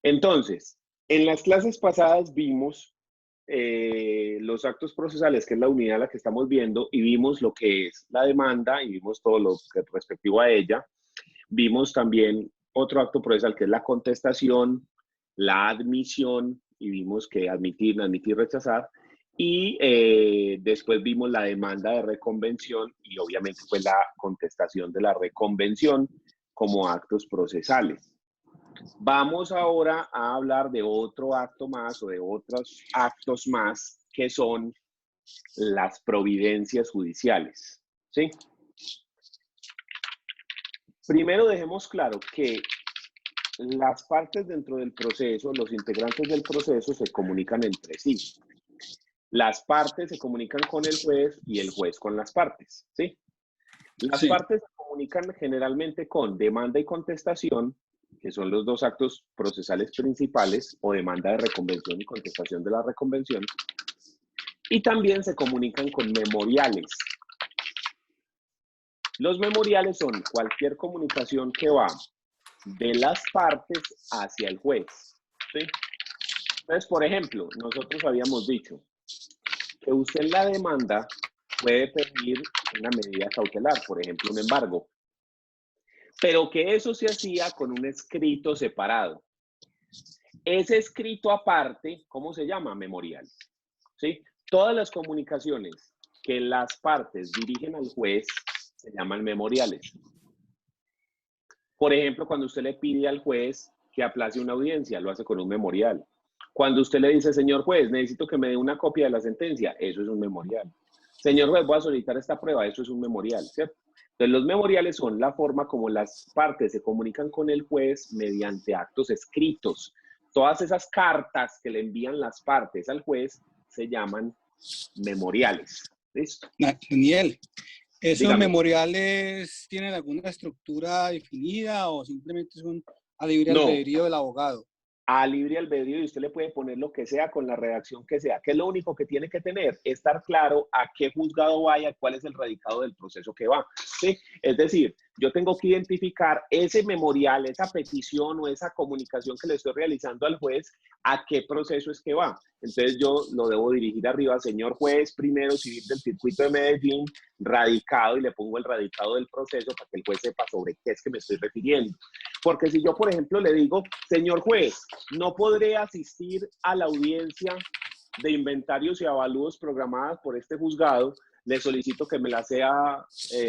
Entonces, en las clases pasadas vimos los actos procesales, que es la unidad a la que estamos viendo, y vimos lo que es la demanda, y vimos todo lo que respectivo a ella. Vimos también otro acto procesal, que es la contestación, la admisión, y vimos que admitir, no admitir, rechazar. Y después vimos la demanda de reconvención y obviamente pues la contestación de la reconvención como actos procesales. Vamos ahora a hablar de otro acto más o de otros actos más que son las providencias judiciales, ¿sí? Primero dejemos claro que las partes dentro del proceso, los integrantes del proceso se comunican entre sí. Las partes se comunican con el juez y el juez con las partes, ¿sí? Las partes se comunican generalmente con demanda y contestación, que son los dos actos procesales principales, o demanda de reconvención y contestación de la reconvención, y también se comunican con memoriales. Los memoriales son cualquier comunicación que va de las partes hacia el juez, ¿sí? Entonces, por ejemplo, nosotros habíamos dicho que usted en la demanda puede pedir una medida cautelar, por ejemplo, un embargo, pero que eso se hacía con un escrito separado. Ese escrito aparte, ¿cómo se llama? Memorial, ¿sí? Todas las comunicaciones que las partes dirigen al juez se llaman memoriales. Por ejemplo, cuando usted le pide al juez que aplace una audiencia, lo hace con un memorial. Cuando usted le dice, señor juez, necesito que me dé una copia de la sentencia, eso es un memorial. Señor juez, voy a solicitar esta prueba, eso es un memorial, ¿cierto? Entonces, los memoriales son la forma como las partes se comunican con el juez mediante actos escritos. Todas esas cartas que le envían las partes al juez se llaman memoriales. ¿Listo? Daniel, ¿esos Dígame. memoriales tienen alguna estructura definida o simplemente son a libre albedrío del abogado? A libre albedrío, y usted le puede poner lo que sea con la redacción que sea. ¿Qué es lo único que tiene que tener? Estar claro a qué juzgado vaya, cuál es el radicado del proceso que va, ¿sí? Es decir, yo tengo que identificar ese memorial, esa petición o esa comunicación que le estoy realizando al juez, a qué proceso es que va. Entonces yo lo debo dirigir arriba, señor juez, primero civil del circuito de Medellín, radicado, y le pongo el radicado del proceso para que el juez sepa sobre qué es que me estoy refiriendo. Porque si yo, por ejemplo, le digo, señor juez, no podré asistir a la audiencia de inventarios y avalúos programadas por este juzgado, le solicito que me la sea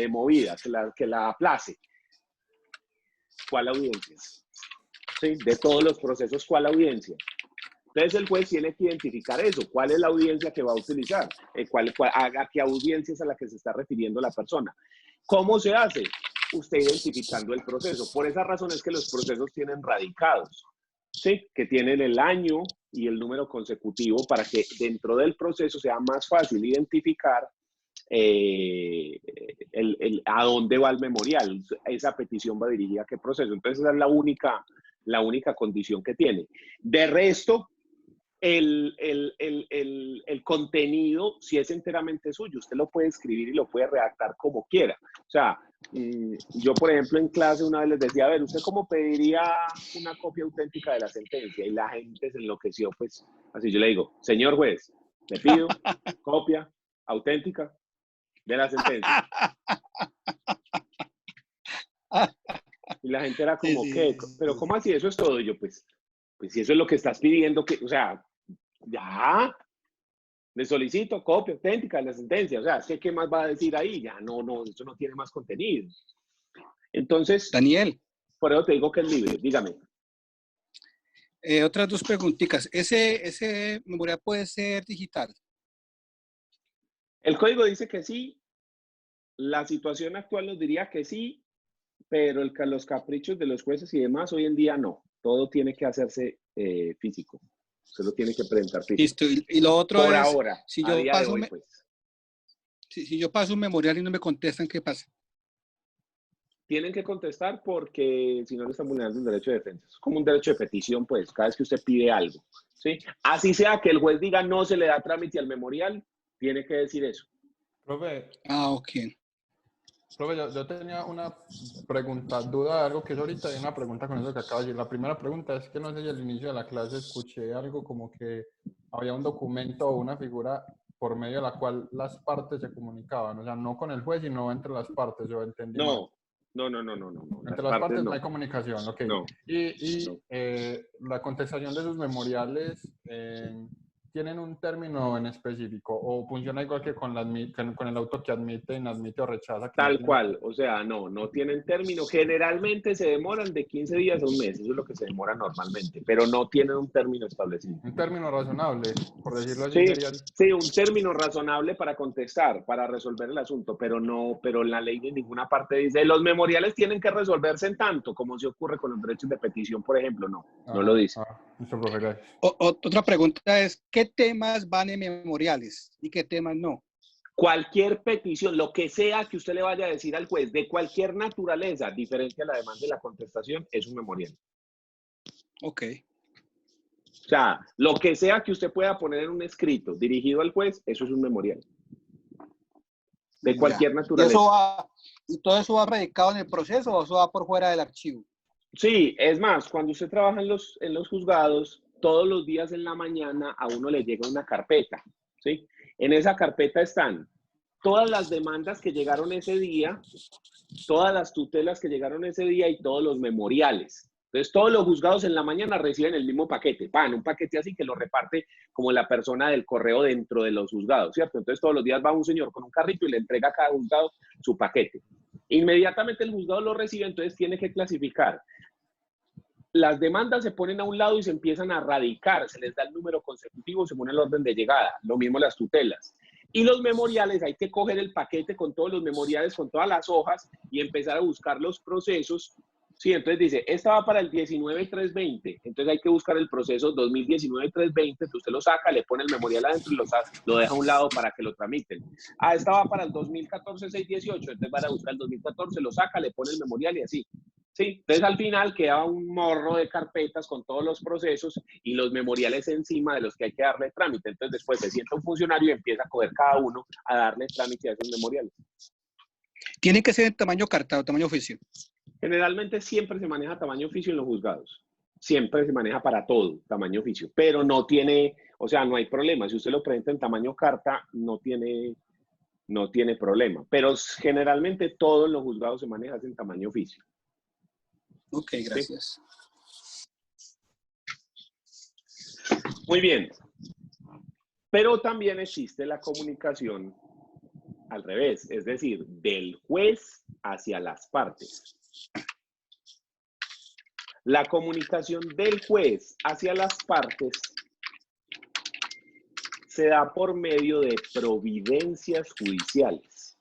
movida, que la aplace. ¿Cuál audiencia? ¿Sí? De todos los procesos, ¿cuál audiencia? Entonces el juez tiene que identificar eso, cuál es la audiencia que va a utilizar, a qué audiencia es a la que se está refiriendo la persona. ¿Cómo se hace? Usted identificando el proceso. Por esa razón es que los procesos tienen radicados, ¿sí? Que tienen el año y el número consecutivo para que dentro del proceso sea más fácil identificar a dónde va el memorial. Esa petición va dirigida a qué proceso. Entonces esa es la única condición que tiene. De resto, el contenido, si es enteramente suyo, usted lo puede escribir y lo puede redactar como quiera. O sea, yo, por ejemplo, en clase una vez les decía, a ver, ¿usted cómo pediría una copia auténtica de la sentencia? Y la gente se enloqueció, pues, así yo le digo, señor juez, le pido copia auténtica de la sentencia. Y la gente era como, ¿qué? ¿Pero cómo así? ¿Eso es todo? Y yo, pues si eso es lo que estás pidiendo, que, o sea, ya, le solicito copia auténtica de la sentencia. O sea, ¿qué más va a decir ahí? Ya, no, eso no tiene más contenido. Entonces, Daniel. Por eso te digo que es libre. Dígame. Otras dos preguntitas. ¿Ese memorial puede ser digital? El código dice que sí. La situación actual nos diría que sí, pero los caprichos de los jueces y demás hoy en día no. Todo tiene que hacerse físico. Se lo tiene que presentar físico. Listo. Y lo otro por es, ahora, si a yo día paso de hoy, pues. Si yo paso un memorial y no me contestan, ¿qué pasa? Tienen que contestar porque si no le están vulnerando un derecho de defensa. Es como un derecho de petición, pues, cada vez que usted pide algo, ¿sí? Así sea que el juez diga no se le da trámite al memorial, tiene que decir eso. Profe. Ah, ok. Profe, yo tenía una pregunta, duda de algo que es ahorita y una pregunta con eso que acaba de decir. La primera pregunta es que no sé si al inicio de la clase escuché algo como que había un documento o una figura por medio de la cual las partes se comunicaban, o sea, no con el juez, sino entre las partes, yo entendí mal. No. Entre las partes no hay comunicación, ok. No. La contestación de sus memoriales tienen un término en específico o funciona igual que con el auto que admite, inadmite o rechaza. Que Tal no cual, o sea, no tienen término. Generalmente se demoran de 15 días a un mes, eso es lo que se demora normalmente, pero no tienen un término establecido. un término razonable, por decirlo así, Sí, sería. sí, un término razonable para contestar, para resolver el asunto, pero la ley de ninguna parte dice, los memoriales tienen que resolverse en tanto, como se ocurre con los derechos de petición, por ejemplo, no lo dice. Listo, profe, gracias. Otra pregunta es, ¿qué temas van en memoriales y qué temas no? Cualquier petición, lo que sea que usted le vaya a decir al juez, de cualquier naturaleza, diferente a la demanda y la contestación, es un memorial. Ok. O sea, lo que sea que usted pueda poner en un escrito dirigido al juez, eso es un memorial. De cualquier naturaleza. ¿Y todo eso va radicado en el proceso o eso va por fuera del archivo? Sí, es más, cuando usted trabaja en los juzgados, todos los días en la mañana a uno le llega una carpeta, ¿sí? En esa carpeta están todas las demandas que llegaron ese día, todas las tutelas que llegaron ese día y todos los memoriales. Entonces, todos los juzgados en la mañana reciben el mismo paquete, un paquete así que lo reparte como la persona del correo dentro de los juzgados, ¿cierto? Entonces, todos los días va un señor con un carrito y le entrega a cada juzgado su paquete. Inmediatamente el juzgado lo recibe, entonces tiene que clasificar. Las demandas se ponen a un lado y se empiezan a radicar, se les da el número consecutivo según el orden de llegada, lo mismo las tutelas. Y los memoriales, hay que coger el paquete con todos los memoriales, con todas las hojas y empezar a buscar los procesos. Sí, entonces dice, esta va para el 19-320, entonces hay que buscar el proceso 2019-320, que usted lo saca, le pone el memorial adentro y lo deja a un lado para que lo tramiten. Esta va para el 2014-618, entonces van a buscar el 2014, lo saca, le pone el memorial y así. Sí, entonces al final queda un morro de carpetas con todos los procesos y los memoriales encima de los que hay que darle trámite. Entonces después se sienta un funcionario y empieza a coger cada uno a darle trámite a esos memoriales. ¿Tiene que ser en tamaño carta o tamaño oficio? Generalmente siempre se maneja tamaño oficio en los juzgados. Siempre se maneja para todo tamaño oficio, pero no tiene, o sea, no hay problema. Si usted lo presenta en tamaño carta, no tiene problema. Pero generalmente todo en los juzgados se maneja en tamaño oficio. Ok, gracias. ¿Sí? Muy bien. Pero también existe la comunicación al revés, es decir, del juez hacia las partes. La comunicación del juez hacia las partes se da por medio de providencias judiciales.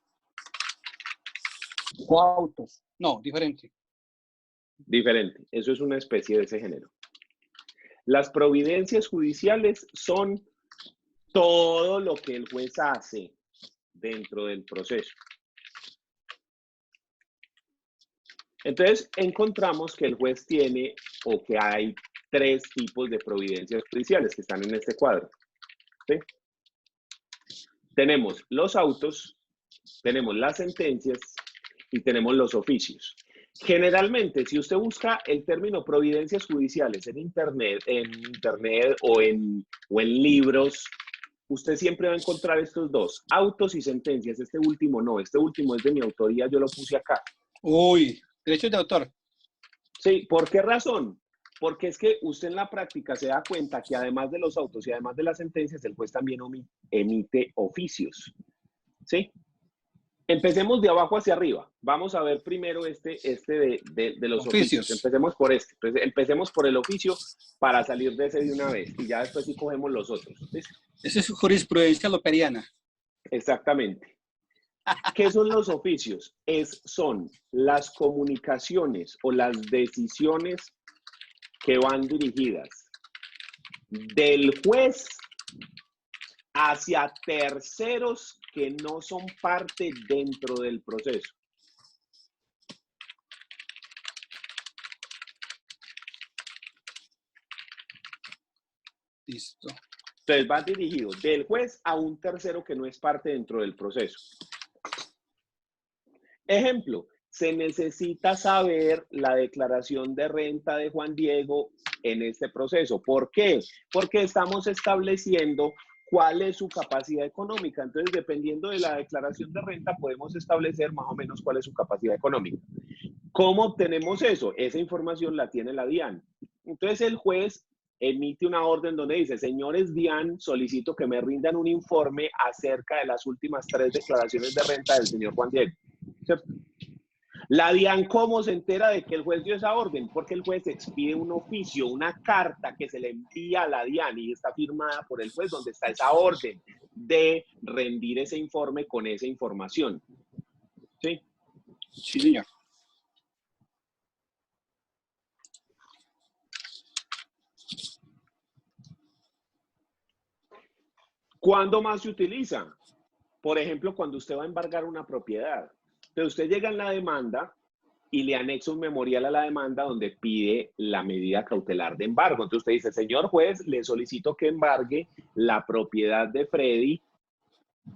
¿O autos? No, diferente. Diferente, eso es una especie de ese género. Las providencias judiciales son todo lo que el juez hace dentro del proceso. Entonces, encontramos que el juez tiene o que hay 3 tipos de providencias judiciales que están en este cuadro. ¿Sí? Tenemos los autos, tenemos las sentencias y tenemos los oficios. Generalmente, si usted busca el término providencias judiciales en internet o en libros, usted siempre va a encontrar estos dos, autos y sentencias. Este último no, este último es de mi autoría, yo lo puse acá. Uy, derechos de autor. Sí, ¿por qué razón? Porque es que usted en la práctica se da cuenta que además de los autos y además de las sentencias, el juez también emite oficios. ¿Sí? Empecemos de abajo hacia arriba. Vamos a ver primero este de los oficios. Empecemos por este. Entonces, empecemos por el oficio para salir de ese de una vez. Y ya después sí cogemos los otros. ¿Sí? Esa es jurisprudencia loperiana. Exactamente. ¿Qué son los oficios? Son las comunicaciones o las decisiones que van dirigidas del juez hacia terceros que no son parte dentro del proceso. Listo. Entonces va dirigido del juez a un tercero que no es parte dentro del proceso. Ejemplo, se necesita saber la declaración de renta de Juan Diego en este proceso. ¿Por qué? Porque estamos estableciendo cuál es su capacidad económica. Entonces, dependiendo de la declaración de renta, podemos establecer más o menos cuál es su capacidad económica. ¿Cómo obtenemos eso? Esa información la tiene la DIAN. Entonces, el juez emite una orden donde dice, señores DIAN, solicito que me rindan un informe acerca de las últimas 3 declaraciones de renta del señor Juan Diego. ¿Cierto? La DIAN, ¿cómo se entera de que el juez dio esa orden? Porque el juez expide un oficio, una carta que se le envía a la DIAN y está firmada por el juez donde está esa orden de rendir ese informe con esa información. ¿Sí? Sí, señor. ¿Cuándo más se utiliza? Por ejemplo, cuando usted va a embargar una propiedad. Entonces, usted llega en la demanda y le anexa un memorial a la demanda donde pide la medida cautelar de embargo. Entonces, usted dice, señor juez, le solicito que embargue la propiedad de Freddy,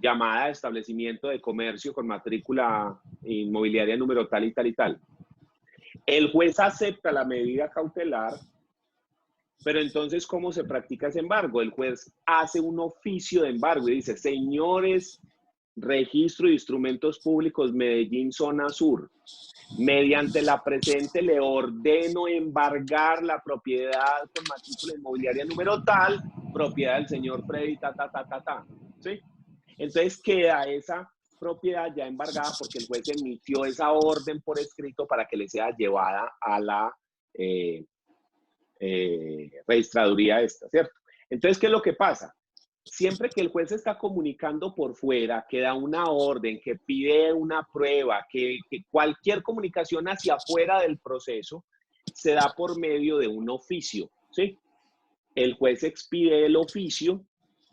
llamada establecimiento de comercio con matrícula inmobiliaria número tal y tal y tal. El juez acepta la medida cautelar, pero entonces, ¿cómo se practica ese embargo? El juez hace un oficio de embargo y dice, señores, Registro de Instrumentos Públicos Medellín Zona Sur, mediante la presente le ordeno embargar la propiedad con matrícula inmobiliaria número tal, propiedad del señor Freddy, ¿sí? Entonces queda esa propiedad ya embargada porque el juez emitió esa orden por escrito para que le sea llevada a la registraduría esta, ¿cierto? Entonces, ¿qué es lo que pasa? Siempre que el juez está comunicando por fuera, que da una orden, que pide una prueba, que cualquier comunicación hacia afuera del proceso se da por medio de un oficio, ¿sí? El juez expide el oficio,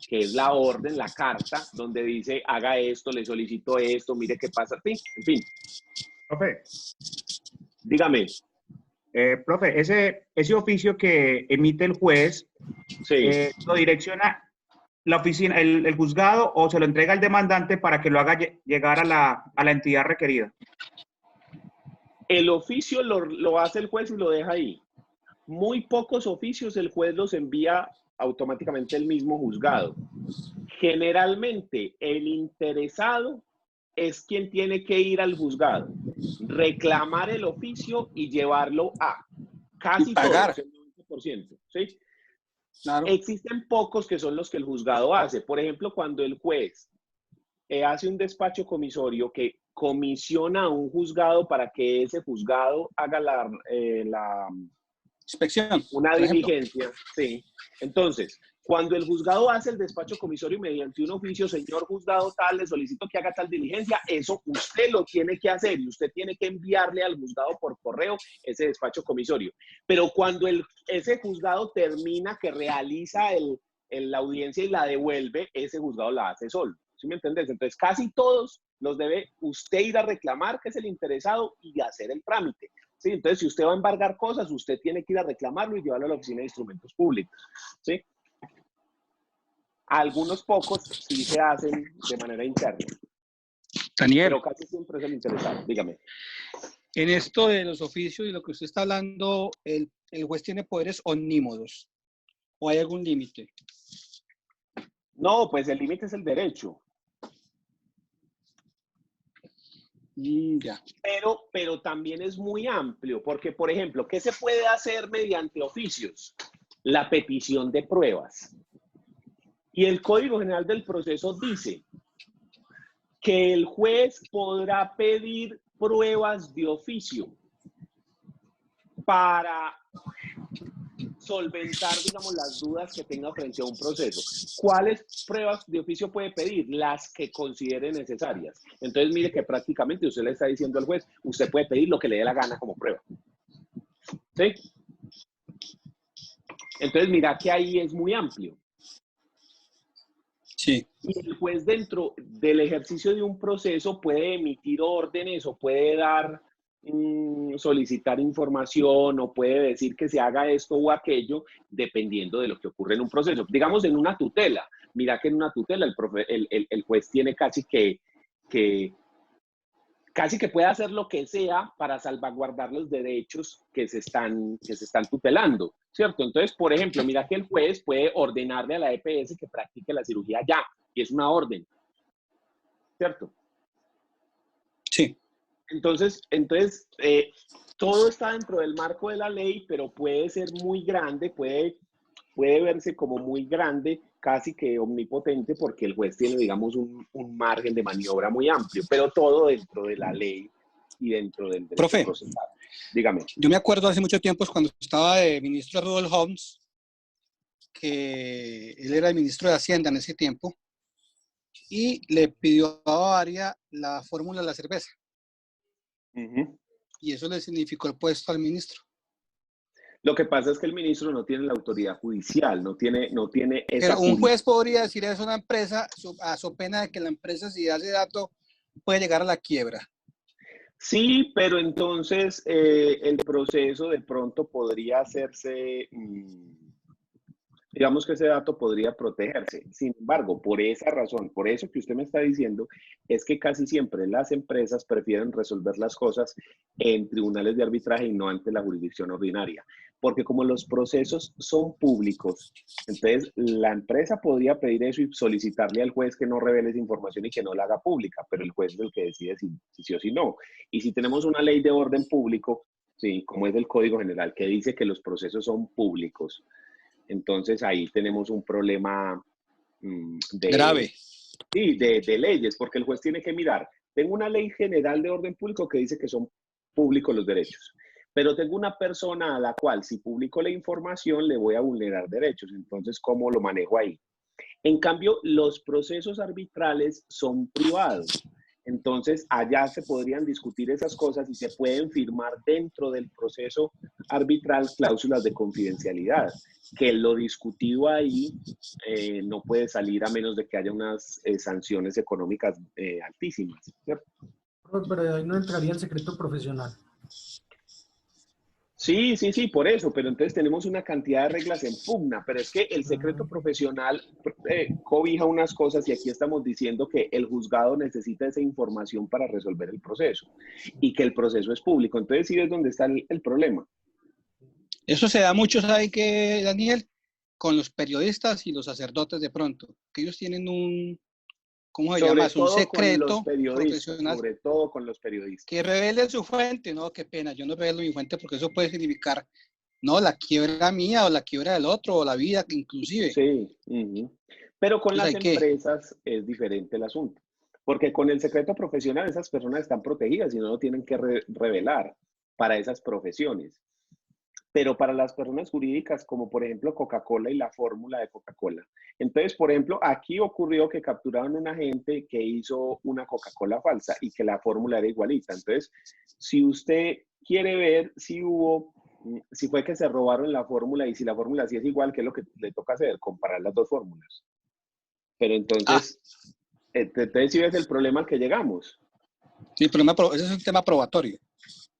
que es la orden, la carta, donde dice, haga esto, le solicito esto, mire qué pasa, en fin. Profe. Dígame. Profe, ese oficio que emite el juez, sí. ¿Lo direcciona la oficina, el juzgado, o se lo entrega al demandante para que lo haga llegar a la entidad requerida? El oficio lo hace el juez y lo deja ahí. Muy pocos oficios el juez los envía automáticamente el mismo juzgado. Generalmente el interesado es quien tiene que ir al juzgado, reclamar el oficio y llevarlo a casi todos, el 90%, ¿sí? Claro. Existen pocos que son los que el juzgado hace. Por ejemplo, cuando el juez hace un despacho comisorio que comisiona a un juzgado para que ese juzgado haga la inspección, una diligencia, sí. Entonces, cuando el juzgado hace el despacho comisorio mediante un oficio, señor juzgado tal, le solicito que haga tal diligencia, eso usted lo tiene que hacer y usted tiene que enviarle al juzgado por correo ese despacho comisorio. Pero cuando ese juzgado termina, que realiza la audiencia y la devuelve, ese juzgado la hace solo. ¿Sí me entendés? Entonces, casi todos los debe usted ir a reclamar, que es el interesado, y hacer el trámite. ¿Sí? Entonces, si usted va a embargar cosas, usted tiene que ir a reclamarlo y llevarlo a la Oficina de Instrumentos Públicos. ¿Sí? Algunos pocos sí se hacen de manera interna. Daniel. Pero casi siempre es el interesado. Dígame. En esto de los oficios y lo que usted está hablando, ¿el juez tiene poderes omnímodos? ¿O hay algún límite? No, pues el límite es el derecho. Ya. Pero también es muy amplio, porque, por ejemplo, ¿qué se puede hacer mediante oficios? La petición de pruebas. Y el Código General del Proceso dice que el juez podrá pedir pruebas de oficio para solventar, digamos, las dudas que tenga frente a un proceso. ¿Cuáles pruebas de oficio puede pedir? Las que considere necesarias. Entonces, mire que prácticamente usted le está diciendo al juez, usted puede pedir lo que le dé la gana como prueba. ¿Sí? Entonces, mira que ahí es muy amplio. Sí. Y el juez, dentro del ejercicio de un proceso, puede emitir órdenes o puede dar, solicitar información o puede decir que se haga esto o aquello, dependiendo de lo que ocurre en un proceso. Digamos, en una tutela. Mira que en una tutela el juez tiene casi que casi que puede hacer lo que sea para salvaguardar los derechos que se están tutelando, ¿cierto? Entonces, por ejemplo, mira que el juez puede ordenarle a la EPS que practique la cirugía ya, y es una orden, ¿cierto? Sí. Entonces todo está dentro del marco de la ley, pero puede ser muy grande, puede verse como muy grande, casi que omnipotente, porque el juez tiene, digamos, un margen de maniobra muy amplio, pero todo dentro de la ley y dentro del derecho Profe, procesal. Dígame. yo me acuerdo hace mucho tiempo cuando estaba de ministro Rudolf Holmes, que él era el ministro de Hacienda en ese tiempo, y le pidió a Bavaria la fórmula de la cerveza. Y eso le significó el puesto al ministro. Lo que pasa es que el ministro no tiene la autoridad judicial, no tiene esa Pero un juez podría decir eso a una empresa a su pena de que la empresa, si da ese dato, puede llegar a la quiebra. Sí, pero entonces el proceso de pronto podría hacerse, digamos que ese dato podría protegerse. Sin embargo, por esa razón, por eso que usted me está diciendo, es que casi siempre las empresas prefieren resolver las cosas en tribunales de arbitraje y no ante la jurisdicción ordinaria. Porque como los procesos son públicos, entonces la empresa podría pedir eso y solicitarle al juez que no revele esa información y que no la haga pública, pero el juez es el que decide si sí o si no. Y si tenemos una ley de orden público, sí, como es el Código General, que dice que los procesos son públicos, entonces ahí tenemos un problema grave. Sí, de leyes, porque el juez tiene que mirar. Tengo una ley general de orden público que dice que son públicos los derechos, pero tengo una persona a la cual si publico la información le voy a vulnerar derechos. Entonces, ¿cómo lo manejo ahí? En cambio, los procesos arbitrales son privados. Entonces, allá se podrían discutir esas cosas y se pueden firmar dentro del proceso arbitral cláusulas de confidencialidad, que lo discutido ahí no puede salir a menos de que haya unas sanciones económicas altísimas, ¿cierto? Pero ahí no entraría el secreto profesional. Sí, por eso, pero entonces tenemos una cantidad de reglas en pugna, pero es que el secreto profesional cobija unas cosas y aquí estamos diciendo que el juzgado necesita esa información para resolver el proceso y que el proceso es público. Entonces sí es donde está el problema. Eso se da mucho, ¿sabe qué, Daniel? Con los periodistas y los sacerdotes de pronto, que ellos tienen un, ¿cómo se llama? Un secreto profesional. Sobre todo con los periodistas. Que revele su fuente, no, qué pena, yo no revelo mi fuente porque eso puede significar, no, la quiebra mía o la quiebra del otro o la vida inclusive. Sí, pero con las empresas es diferente el asunto, porque con el secreto profesional esas personas están protegidas y no lo tienen que revelar para esas profesiones. Pero para las personas jurídicas, como por ejemplo Coca-Cola y la fórmula de Coca-Cola. Entonces, por ejemplo, aquí ocurrió que capturaron a un agente que hizo una Coca-Cola falsa y que la fórmula era igualita. Entonces, si usted quiere ver si fue que se robaron la fórmula y si la fórmula sí es igual, ¿qué es lo que le toca hacer? Comparar las dos fórmulas. Pero entonces, entonces sí ves el problema al que llegamos. Sí, pero ese es un tema probatorio.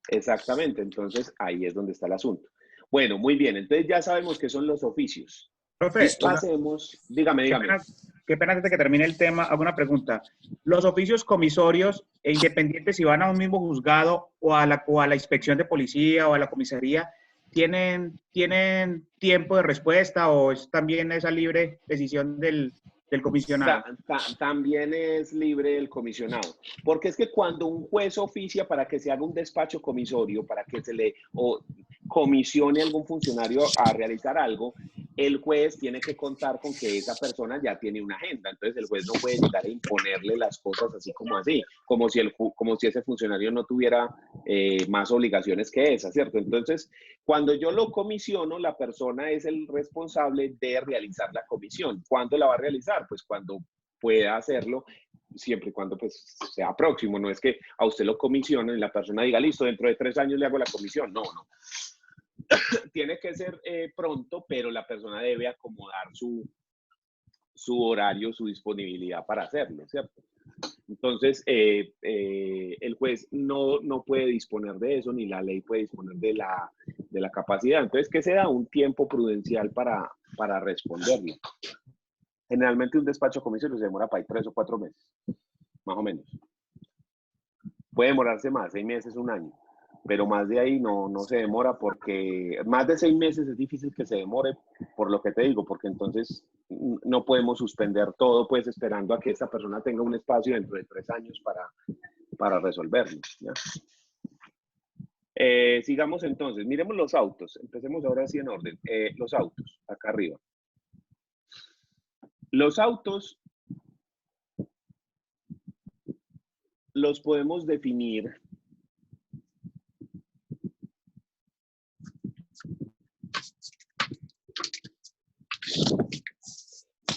Exactamente, entonces ahí es donde está el asunto. Bueno, muy bien, entonces ya sabemos qué son los oficios. Profe, pasemos, dígame. Qué pena antes de que termine el tema, hago una pregunta. ¿Los oficios comisorios e independientes si van a un mismo juzgado o a la inspección de policía o a la comisaría, tienen tiempo de respuesta o es también esa libre decisión del comisionado? También es libre el comisionado, porque es que cuando un juez oficia para que se haga un despacho comisorio, para que se le comisione a algún funcionario a realizar algo, el juez tiene que contar con que esa persona ya tiene una agenda. Entonces el juez no puede llegar a imponerle las cosas así, como si ese funcionario no tuviera más obligaciones que esa, ¿cierto? Entonces, cuando yo lo comisiono, la persona es el responsable de realizar la comisión. ¿Cuándo la va a realizar? Pues cuando pueda hacerlo, siempre y cuando pues sea próximo. No es que a usted lo comisionen y la persona diga, listo, dentro de 3 años le hago la comisión. No. Tiene que ser pronto, pero la persona debe acomodar su horario, su disponibilidad para hacerlo, ¿cierto? Entonces, el juez no puede disponer de eso, ni la ley puede disponer de la capacidad. Entonces, ¿qué se da? Un tiempo prudencial para responderlo. Generalmente un despacho comisario se demora para ahí 3 o 4 meses, más o menos. Puede demorarse más, 6 meses, 1 año, pero más de ahí no se demora, porque más de 6 meses es difícil que se demore, por lo que te digo, porque entonces no podemos suspender todo pues esperando a que esta persona tenga un espacio dentro de 3 años para resolverlo, ¿ya? Sigamos entonces, miremos los autos, empecemos ahora sí en orden. Los autos, acá arriba. Los autos los podemos definir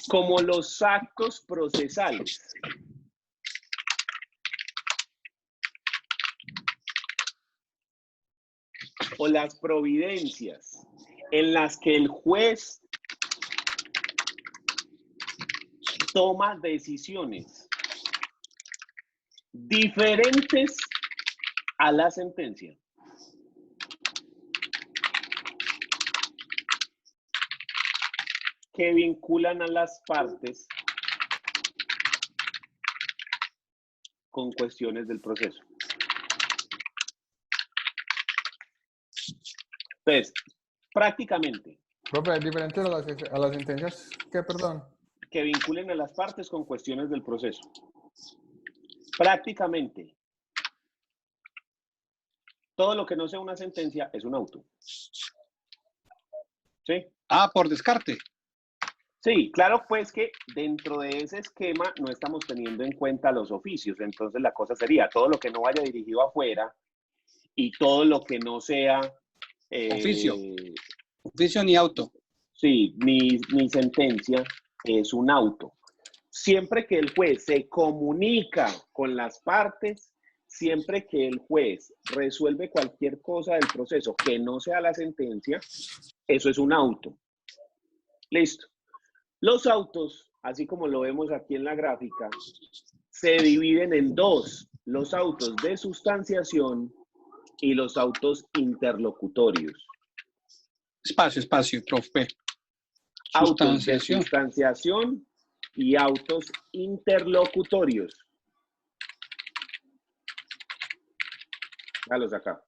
como los actos procesales o las providencias en las que el juez toma decisiones diferentes a la sentencia. Que vinculan a las partes con cuestiones del proceso. Entonces, prácticamente. Profe, ¿es diferente a las sentencias qué, perdón? Que vinculen a las partes con cuestiones del proceso. Prácticamente, todo lo que no sea una sentencia es un auto. ¿Sí? Ah, por descarte. Sí, claro, pues que dentro de ese esquema no estamos teniendo en cuenta los oficios. Entonces la cosa sería todo lo que no vaya dirigido afuera y todo lo que no sea... Oficio. Oficio ni auto. Sí, ni sentencia es un auto. Siempre que el juez se comunica con las partes, siempre que el juez resuelve cualquier cosa del proceso que no sea la sentencia, eso es un auto. Listo. Los autos, así como lo vemos aquí en la gráfica, se dividen en dos: los autos de sustanciación y los autos interlocutorios. Espacio, profe. Autos de sustanciación y autos interlocutorios. Hágalos acá.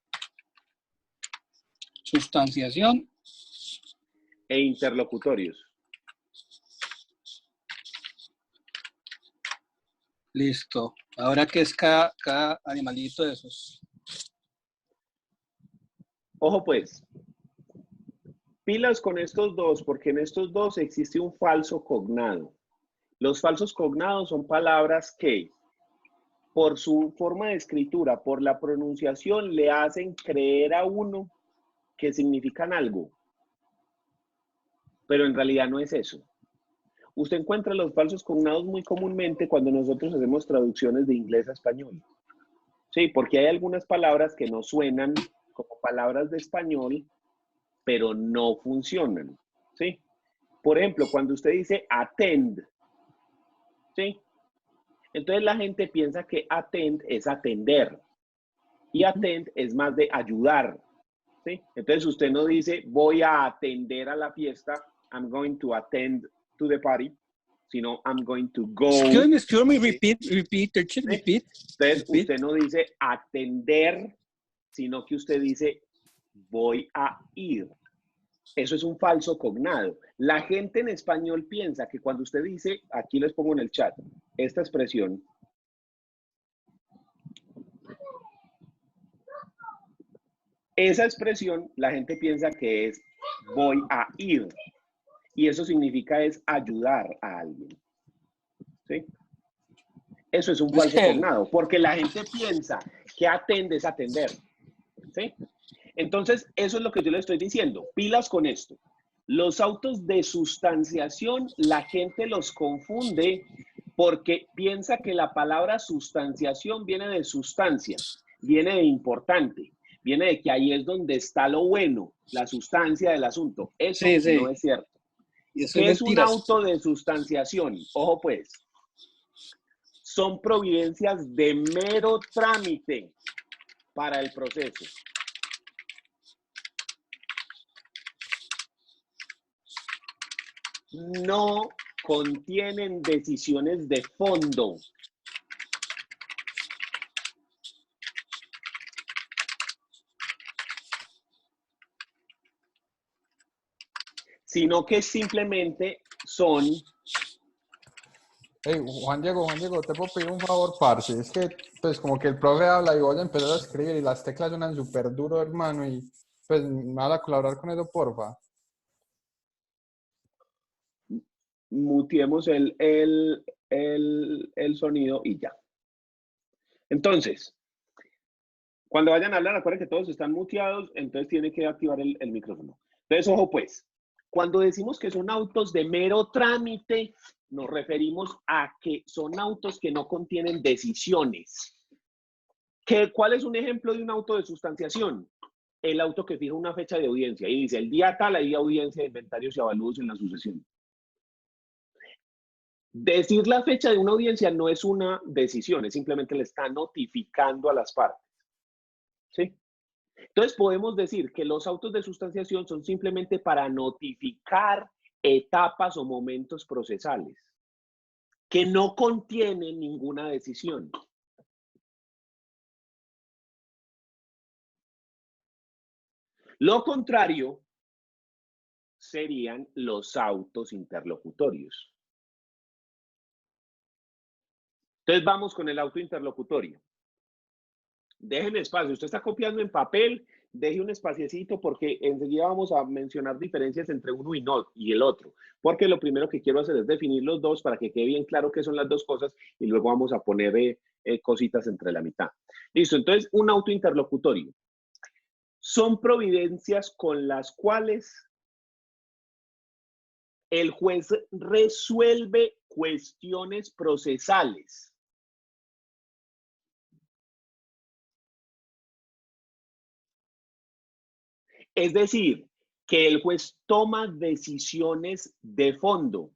Sustanciación e interlocutorios. Listo. Ahora, ¿qué es cada animalito de esos? Ojo pues, pilas con estos dos, porque en estos dos existe un falso cognado. Los falsos cognados son palabras que, por su forma de escritura, por la pronunciación, le hacen creer a uno que significan algo, pero en realidad no es eso. Usted encuentra los falsos cognados muy comúnmente cuando nosotros hacemos traducciones de inglés a español. Sí, porque hay algunas palabras que no suenan como palabras de español, pero no funcionan. ¿Sí? Por ejemplo, cuando usted dice attend, ¿sí? Entonces la gente piensa que attend es atender y attend es más de ayudar. ¿Sí? Entonces usted no dice voy a atender a la fiesta, I'm going to attend to the party, sino I'm going to go. Excuse me, repeat. Entonces usted no dice atender, sino que usted dice voy a ir. Eso es un falso cognado. La gente en español piensa que cuando usted dice, aquí les pongo en el chat, esta expresión, esa expresión la gente piensa que es voy a ir. Y eso significa es ayudar a alguien. ¿Sí? Eso es un falso cognado, porque la gente piensa que atende es atender. ¿Sí? Entonces, eso es lo que yo le estoy diciendo. Pilas con esto. Los autos de sustanciación, la gente los confunde porque piensa que la palabra sustanciación viene de sustancia, viene de importante, viene de que ahí es donde está lo bueno, la sustancia del asunto. Eso no es cierto. ¿Qué es un auto de sustanciación? Ojo pues, son providencias de mero trámite para el proceso. No contienen decisiones de fondo. sino que simplemente son... Hey, Juan Diego, te puedo pedir un favor, parce. Es que, pues, como que el profe habla y voy a empezar a escribir y las teclas suenan súper duro, hermano, y pues, me vas a colaborar con eso, porfa. Muteemos el sonido y ya. Entonces, cuando vayan a hablar, recuerden que todos están muteados, entonces tienen que activar el micrófono. Entonces, ojo pues, cuando decimos que son autos de mero trámite, nos referimos a que son autos que no contienen decisiones. ¿Cuál es un ejemplo de un auto de sustanciación? El auto que fija una fecha de audiencia y dice, el día tal hay audiencia de inventarios y avalúos en la sucesión. Decir la fecha de una audiencia no es una decisión, es simplemente le está notificando a las partes. ¿Sí? Entonces podemos decir que los autos de sustanciación son simplemente para notificar etapas o momentos procesales que no contienen ninguna decisión. Lo contrario serían los autos interlocutorios. Entonces vamos con el auto interlocutorio. Dejen espacio. Usted está copiando en papel, deje un espaciecito porque enseguida vamos a mencionar diferencias entre uno y el otro. Porque lo primero que quiero hacer es definir los dos para que quede bien claro qué son las dos cosas y luego vamos a poner cositas entre la mitad. Listo, entonces un auto interlocutorio. Son providencias con las cuales el juez resuelve cuestiones procesales. Es decir, que el juez toma decisiones de fondo.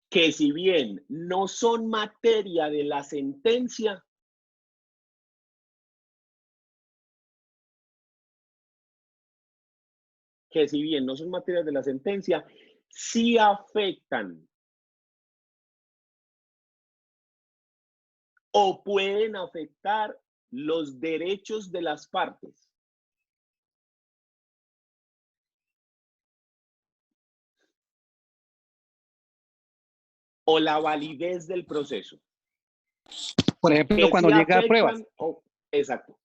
Que si bien no son materia de la sentencia, sí afectan o pueden afectar los derechos de las partes. O la validez del proceso. Por ejemplo, cuando llega a pruebas. Exacto,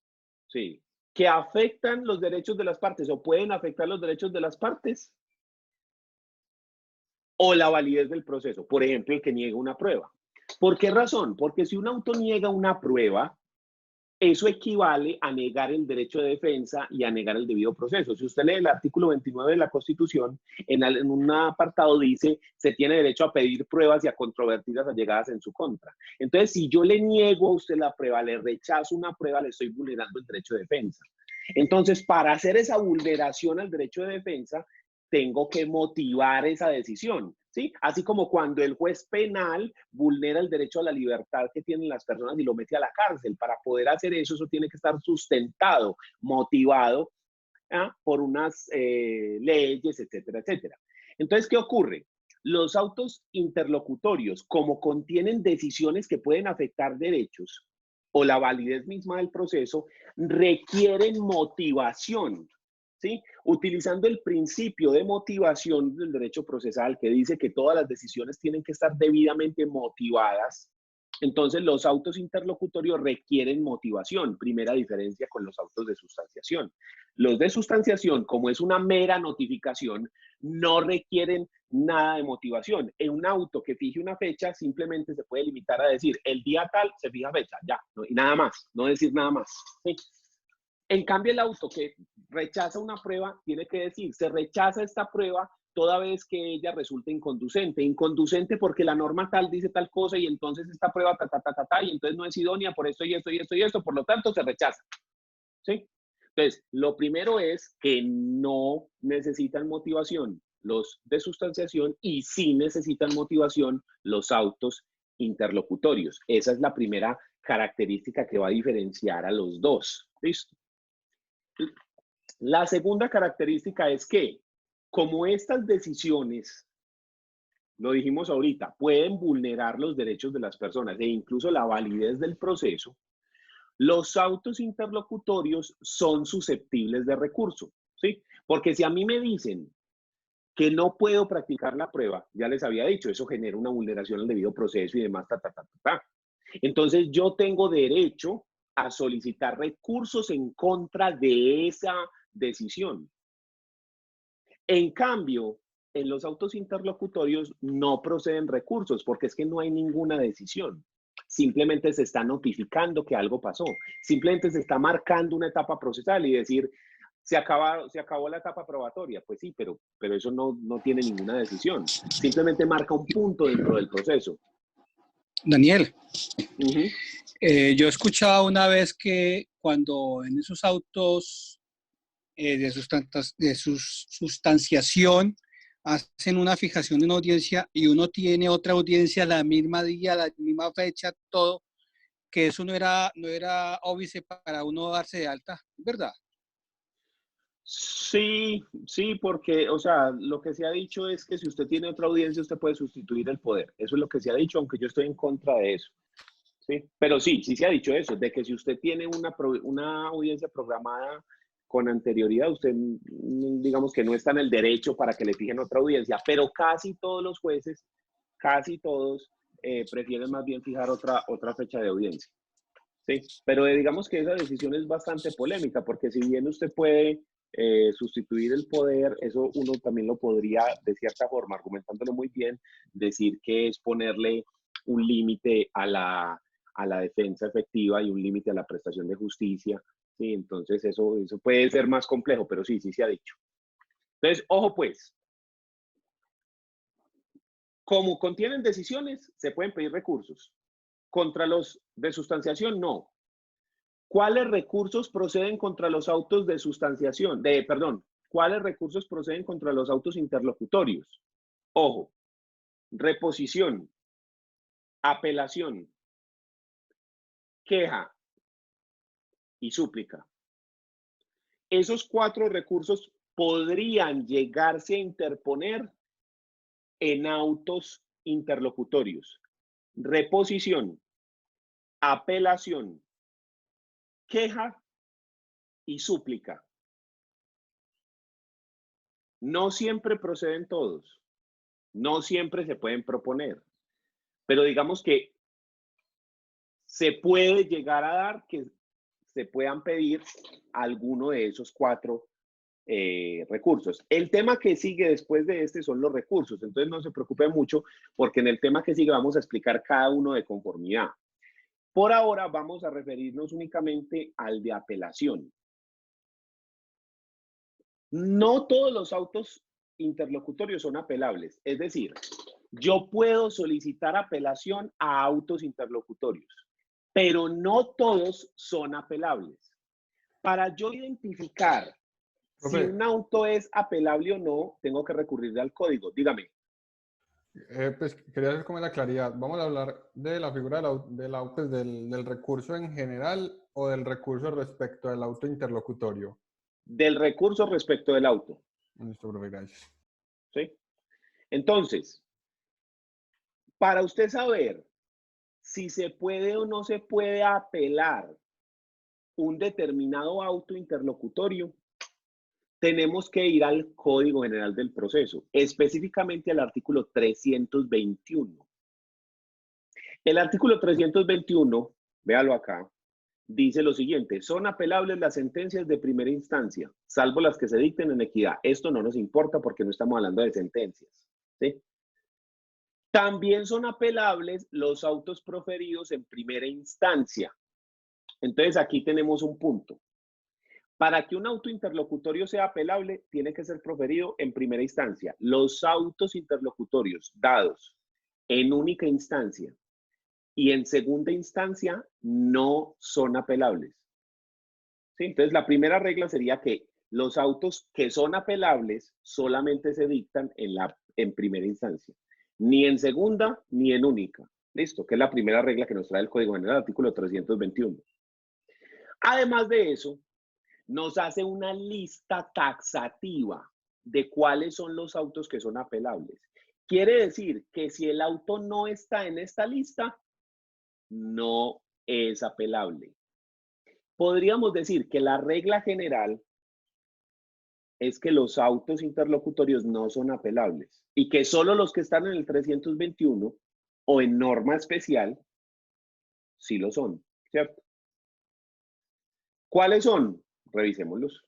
sí. Que afectan los derechos de las partes o pueden afectar los derechos de las partes. O la validez del proceso. Por ejemplo, el que niega una prueba. ¿Por qué razón? Porque si un auto niega una prueba, eso equivale a negar el derecho de defensa y a negar el debido proceso. Si usted lee el artículo 29 de la Constitución, en un apartado dice, se tiene derecho a pedir pruebas y a controvertir las allegadas en su contra. Entonces, si yo le niego a usted la prueba, le rechazo una prueba, le estoy vulnerando el derecho de defensa. Entonces, para hacer esa vulneración al derecho de defensa, tengo que motivar esa decisión, ¿sí? Así como cuando el juez penal vulnera el derecho a la libertad que tienen las personas y lo mete a la cárcel. Para poder hacer eso, eso tiene que estar sustentado, motivado por unas leyes, etcétera, etcétera. Entonces, ¿qué ocurre? Los autos interlocutorios, como contienen decisiones que pueden afectar derechos o la validez misma del proceso, requieren motivación. ¿Sí? Utilizando el principio de motivación del derecho procesal que dice que todas las decisiones tienen que estar debidamente motivadas, entonces los autos interlocutorios requieren motivación. Primera diferencia con los autos de sustanciación. Los de sustanciación, como es una mera notificación, no requieren nada de motivación. En un auto que fije una fecha, simplemente se puede limitar a decir, el día tal se fija fecha, ya, y nada más, no decir nada más. ¿Sí? En cambio, el auto que rechaza una prueba tiene que decir, se rechaza esta prueba toda vez que ella resulte inconducente. Inconducente porque la norma tal dice tal cosa y entonces esta prueba y entonces no es idónea por esto y esto y esto y esto, por lo tanto se rechaza. ¿Sí? Entonces, lo primero es que no necesitan motivación los de sustanciación y sí necesitan motivación los autos interlocutorios. Esa es la primera característica que va a diferenciar a los dos. ¿Listo? La segunda característica es que, como estas decisiones lo dijimos ahorita, pueden vulnerar los derechos de las personas e incluso la validez del proceso, los autos interlocutorios son susceptibles de recurso, ¿sí? Porque si a mí me dicen que no puedo practicar la prueba, ya les había dicho, eso genera una vulneración al debido proceso y demás, Entonces yo tengo derecho a solicitar recursos en contra de esa decisión. En cambio, en los autos interlocutorios no proceden recursos porque es que no hay ninguna decisión. Simplemente se está notificando que algo pasó. Simplemente se está marcando una etapa procesal y decir, se acabó la etapa probatoria. Pues sí, pero eso no tiene ninguna decisión. Simplemente marca un punto dentro del proceso. Daniel, yo he escuchado una vez que cuando en esos autos de sustanciación hacen una fijación de una audiencia y uno tiene otra audiencia la misma día, la misma fecha, todo, que eso no era óbice para uno darse de alta, ¿verdad? Sí, porque, o sea, lo que se ha dicho es que si usted tiene otra audiencia, usted puede sustituir el poder. Eso es lo que se ha dicho, aunque yo estoy en contra de eso. ¿Sí? Pero sí se ha dicho eso, de que si usted tiene una audiencia programada con anterioridad, usted, digamos que no está en el derecho para que le fijen otra audiencia, pero casi todos los jueces, casi todos, prefieren más bien fijar otra fecha de audiencia. ¿Sí? Pero digamos que esa decisión es bastante polémica, porque si bien usted puede sustituir el poder, eso uno también lo podría, de cierta forma, argumentándolo muy bien, decir que es ponerle un límite a la defensa efectiva y un límite a la prestación de justicia. ¿Sí? Entonces eso puede ser más complejo, pero sí se ha dicho. Entonces, ojo pues, como contienen decisiones, se pueden pedir recursos. Contra los de sustanciación, no. ¿Cuáles recursos proceden contra los autos de sustanciación? ¿Cuáles recursos proceden contra los autos interlocutorios? Ojo, reposición, apelación, queja y súplica. Esos 4 recursos podrían llegarse a interponer en autos interlocutorios. Reposición, apelación, queja y súplica. No siempre proceden todos, no siempre se pueden proponer, pero digamos que se puede llegar a dar que se puedan pedir alguno de esos 4 recursos. El tema que sigue después de este son los recursos, entonces no se preocupe mucho porque en el tema que sigue vamos a explicar cada uno de conformidad. Por ahora vamos a referirnos únicamente al de apelación. No todos los autos interlocutorios son apelables, es decir, yo puedo solicitar apelación a autos interlocutorios, pero no todos son apelables. Para yo identificar si un auto es apelable o no, tengo que recurrir al código. Dígame. Pues quería hacer como la claridad. ¿Vamos a hablar de la figura del recurso en general o del recurso respecto al auto interlocutorio? Del recurso respecto del auto. Listo, profe, gracias. ¿Sí? Entonces, para usted saber si se puede o no se puede apelar un determinado auto interlocutorio, tenemos que ir al Código General del Proceso, específicamente al artículo 321. El artículo 321, véalo acá, dice lo siguiente: son apelables las sentencias de primera instancia, salvo las que se dicten en equidad. Esto no nos importa porque no estamos hablando de sentencias, ¿sí? También son apelables los autos proferidos en primera instancia. Entonces aquí tenemos un punto. Para que un auto interlocutorio sea apelable, tiene que ser proferido en primera instancia. Los autos interlocutorios dados en única instancia y en segunda instancia no son apelables. ¿Sí? Entonces, la primera regla sería que los autos que son apelables solamente se dictan en primera instancia. Ni en segunda ni en única. ¿Listo? Que es la primera regla que nos trae el Código General, artículo 321. Además de eso, nos hace una lista taxativa de cuáles son los autos que son apelables. Quiere decir que si el auto no está en esta lista, no es apelable. Podríamos decir que la regla general es que los autos interlocutorios no son apelables y que solo los que están en el 321 o en norma especial sí lo son, ¿cierto? ¿Cuáles son? Revisémoslos.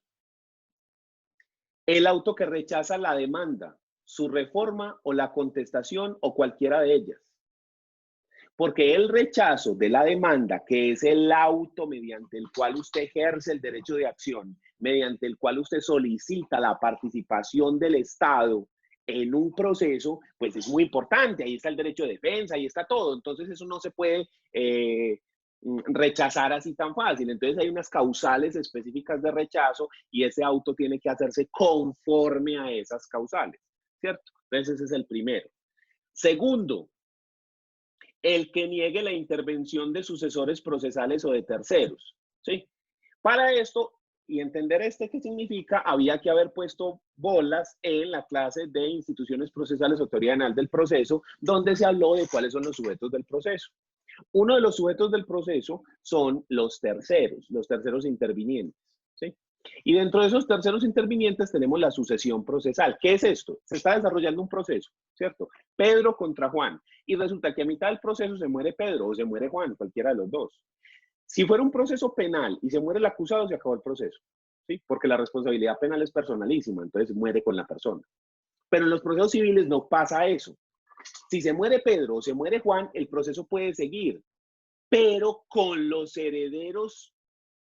El auto que rechaza la demanda, su reforma o la contestación o cualquiera de ellas. Porque el rechazo de la demanda, que es el auto mediante el cual usted ejerce el derecho de acción, mediante el cual usted solicita la participación del Estado en un proceso, pues es muy importante. Ahí está el derecho de defensa, ahí está todo. Entonces eso no se puede rechazar así tan fácil. Entonces hay unas causales específicas de rechazo y ese auto tiene que hacerse conforme a esas causales, ¿cierto? Entonces ese es el primero. Segundo, el que niegue la intervención de sucesores procesales o de terceros, ¿sí? Para esto, y entender qué significa, había que haber puesto bolas en la clase de instituciones procesales o teoría anal del proceso, donde se habló de cuáles son los sujetos del proceso. Uno de los sujetos del proceso son los terceros intervinientes, ¿sí? Y dentro de esos terceros intervinientes tenemos la sucesión procesal. ¿Qué es esto? Se está desarrollando un proceso, ¿cierto? Pedro contra Juan. Y resulta que a mitad del proceso se muere Pedro o se muere Juan, cualquiera de los dos. Si fuera un proceso penal y se muere el acusado, se acabó el proceso, ¿sí? Porque la responsabilidad penal es personalísima, entonces muere con la persona. Pero en los procesos civiles no pasa eso. Si se muere Pedro o se muere Juan, el proceso puede seguir, pero con los herederos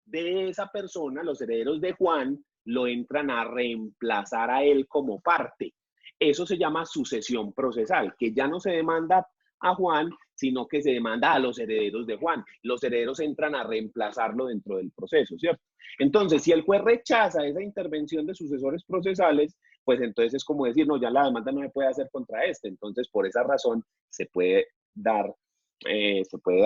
de esa persona, los herederos de Juan, lo entran a reemplazar a él como parte. Eso se llama sucesión procesal, que ya no se demanda a Juan, sino que se demanda a los herederos de Juan. Los herederos entran a reemplazarlo dentro del proceso, ¿cierto? Entonces, si el juez rechaza esa intervención de sucesores procesales, pues entonces es como decir, no, ya la demanda no se puede hacer contra este. Entonces, por esa razón, se puede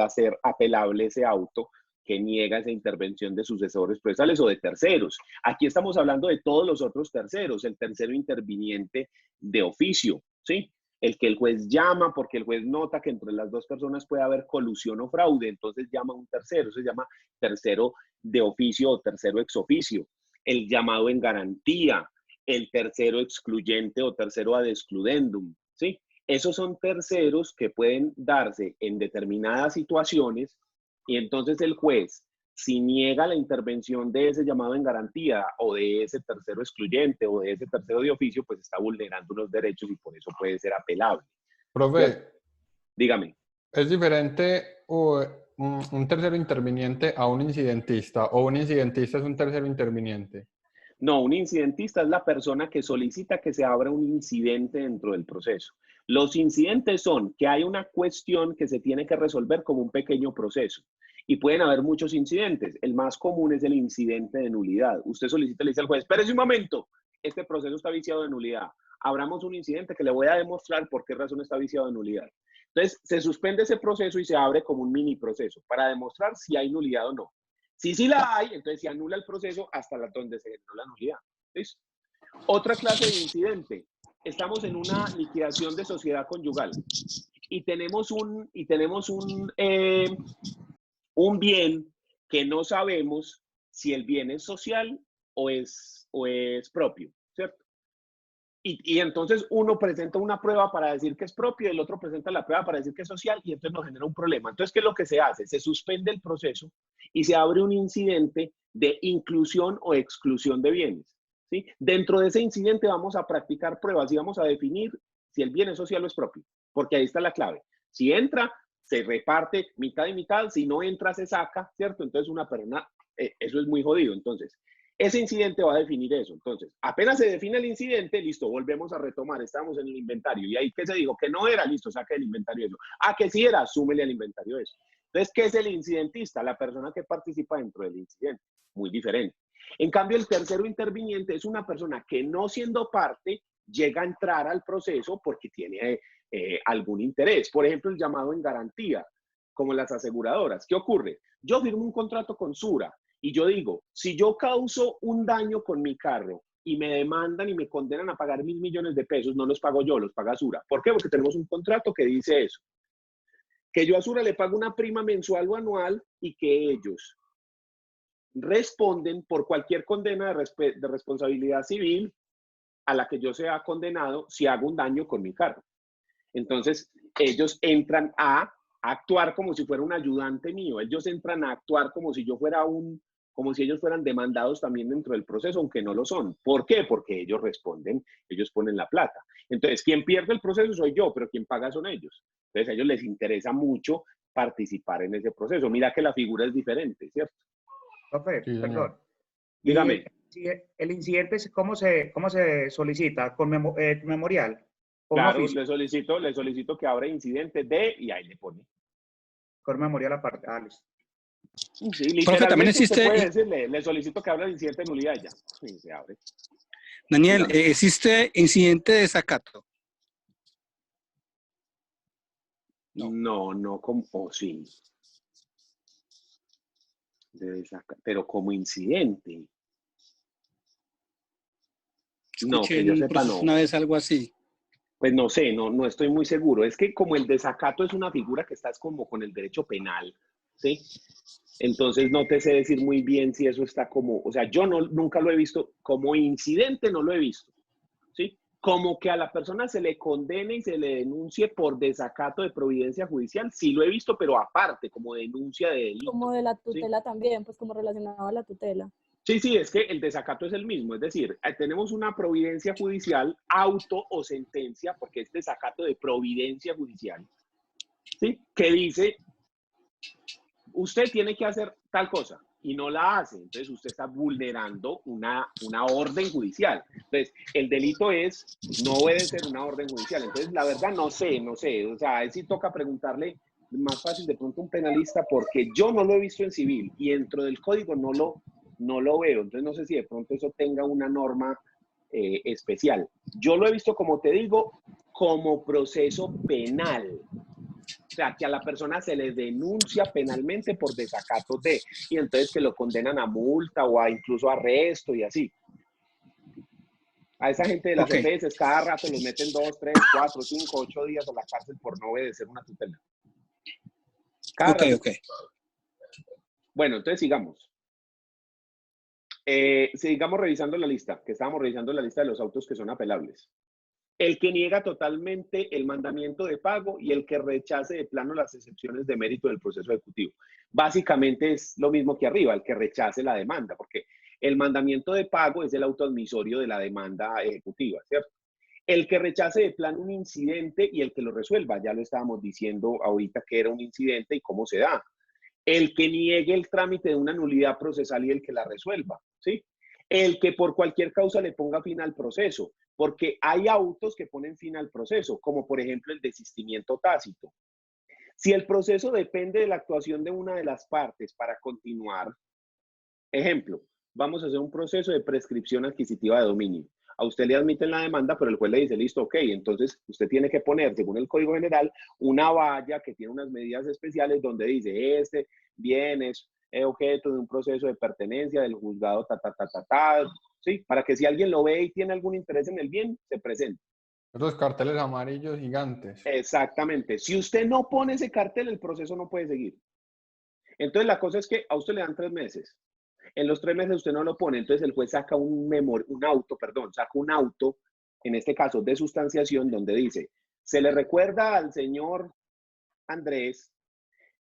hacer apelable ese auto que niega esa intervención de sucesores procesales o de terceros. Aquí estamos hablando de todos los otros terceros, el tercero interviniente de oficio, ¿sí? El que el juez llama porque el juez nota que entre las dos personas puede haber colusión o fraude, entonces llama a un tercero, se llama tercero de oficio o tercero ex oficio. El llamado en garantía, el tercero excluyente o tercero ad excludendum, ¿sí? Esos son terceros que pueden darse en determinadas situaciones y entonces el juez, si niega la intervención de ese llamado en garantía o de ese tercero excluyente o de ese tercero de oficio, pues está vulnerando unos derechos y por eso puede ser apelable. Profe, dígame. ¿Es diferente un tercero interviniente a un incidentista o un incidentista es un tercero interviniente? No, un incidentista es la persona que solicita que se abra un incidente dentro del proceso. Los incidentes son que hay una cuestión que se tiene que resolver como un pequeño proceso. Y pueden haber muchos incidentes. El más común es el incidente de nulidad. Usted solicita, le dice al juez, espérese un momento, este proceso está viciado de nulidad. Abramos un incidente que le voy a demostrar por qué razón está viciado de nulidad. Entonces, se suspende ese proceso y se abre como un mini proceso para demostrar si hay nulidad o no. Si sí la hay, entonces se anula el proceso hasta donde se generó la nulidad. ¿Listo? Otra clase de incidente. Estamos en una liquidación de sociedad conyugal y tenemos un bien que no sabemos si el bien es social o es propio, ¿cierto? Y entonces uno presenta una prueba para decir que es propio, el otro presenta la prueba para decir que es social y entonces nos genera un problema. Entonces, ¿qué es lo que se hace? Se suspende el proceso y se abre un incidente de inclusión o exclusión de bienes, ¿sí? Dentro de ese incidente vamos a practicar pruebas y vamos a definir si el bien es social o es propio, porque ahí está la clave. Si entra, se reparte mitad y mitad, si no entra, se saca, ¿cierto? Entonces una persona, eso es muy jodido. Entonces, ese incidente va a definir eso. Entonces, apenas se define el incidente, listo, volvemos a retomar, estamos en el inventario. Y ahí, ¿qué se dijo? Que no era, listo, saque del inventario eso. Ah, que sí era, súmele al inventario eso. Entonces, ¿qué es el incidentista? La persona que participa dentro del incidente. Muy diferente. En cambio, el tercero interviniente es una persona que no siendo parte, llega a entrar al proceso porque tiene algún interés. Por ejemplo, el llamado en garantía, como las aseguradoras. ¿Qué ocurre? Yo firmo un contrato con Sura. Y yo digo, si yo causo un daño con mi carro y me demandan y me condenan a pagar 1.000 millones de pesos, no los pago yo, los paga Sura. ¿Por qué? Porque tenemos un contrato que dice eso. Que yo a Sura le pago una prima mensual o anual y que ellos responden por cualquier condena de responsabilidad civil a la que yo sea condenado si hago un daño con mi carro. Entonces, ellos entran a actuar como si fuera un ayudante mío. Ellos entran a actuar como si yo fuera como si ellos fueran demandados también dentro del proceso, aunque no lo son. ¿Por qué? Porque ellos responden, ellos ponen la plata. Entonces, quien pierde el proceso soy yo, pero quien paga son ellos. Entonces, a ellos les interesa mucho participar en ese proceso. Mira que la figura es diferente, ¿cierto? Profe, Sí, señor. perdón. Dígame. ¿Y el incidente cómo se solicita? ¿Con memorial? ¿Con un Claro, oficio? le solicito que abra incidente de, y ahí le pone. Con memorial aparte. Ah, listo. Sí, Profe, también literalmente usted existe, puede decirle, le solicito que abra el incidente de nulidad y ya. Sí, se abre. Daniel, Dígame. existe incidente de desacato. No, como, sí. Pero como incidente. No, Escuché que en yo un sepa, proceso no. una vez algo así. Pues no sé, no estoy muy seguro. Es que como el desacato es una figura que estás como con el derecho penal, ¿sí? Entonces no te sé decir muy bien si eso está como, o sea, yo nunca lo he visto como incidente, no lo he visto, ¿sí? Como que a la persona se le condene y se le denuncie por desacato de providencia judicial, sí lo he visto, pero aparte, como denuncia de delito, Como de la ¿sí? tutela también, pues como relacionado a la tutela. Sí, es que el desacato es el mismo, es decir, tenemos una providencia judicial, auto o sentencia, porque es desacato de providencia judicial, ¿sí? Que dice, usted tiene que hacer tal cosa y no la hace, entonces usted está vulnerando una orden judicial. Entonces, el delito es no obedecer una orden judicial. Entonces, la verdad, no sé, o sea, ahí sí toca preguntarle más fácil de pronto a un penalista, porque yo no lo he visto en civil y dentro del código no lo veo. Entonces, no sé si de pronto eso tenga una norma especial. Yo lo he visto, como te digo, como proceso penal. O sea, que a la persona se le denuncia penalmente por desacato de, y entonces que lo condenan a multa o a incluso arresto y así. A esa gente de las Ok, EPS cada rato los meten 2, 3, 4, 5, 8 días a la cárcel por no obedecer una tutela. Cada ok, rato. ok. Bueno, entonces sigamos. Sigamos revisando la lista, que estábamos revisando la lista de los autos que son apelables. El que niega totalmente el mandamiento de pago y el que rechace de plano las excepciones de mérito del proceso ejecutivo. Básicamente es lo mismo que arriba, el que rechace la demanda, porque el mandamiento de pago es el auto admisorio de la demanda ejecutiva, ¿cierto? El que rechace de plano un incidente y el que lo resuelva, ya lo estábamos diciendo ahorita que era un incidente y cómo se da. El que niegue el trámite de una nulidad procesal y el que la resuelva, ¿sí? El que por cualquier causa le ponga fin al proceso, porque hay autos que ponen fin al proceso, como por ejemplo el desistimiento tácito. Si el proceso depende de la actuación de una de las partes para continuar, ejemplo, vamos a hacer un proceso de prescripción adquisitiva de dominio. A usted le admiten la demanda, pero el juez le dice, listo, ok, entonces usted tiene que poner, según el Código General, una valla que tiene unas medidas especiales donde dice, este bien es objeto de un proceso de pertenencia del juzgado, ¿sí? Para que si alguien lo ve y tiene algún interés en el bien, se presente. Esos carteles amarillos gigantes. Exactamente. Si usted no pone ese cartel, el proceso no puede seguir. Entonces, la cosa es que a usted le dan 3 meses. En los 3 meses usted no lo pone, entonces el juez saca saca un auto, en este caso de sustanciación, donde dice, se le recuerda al señor Andrés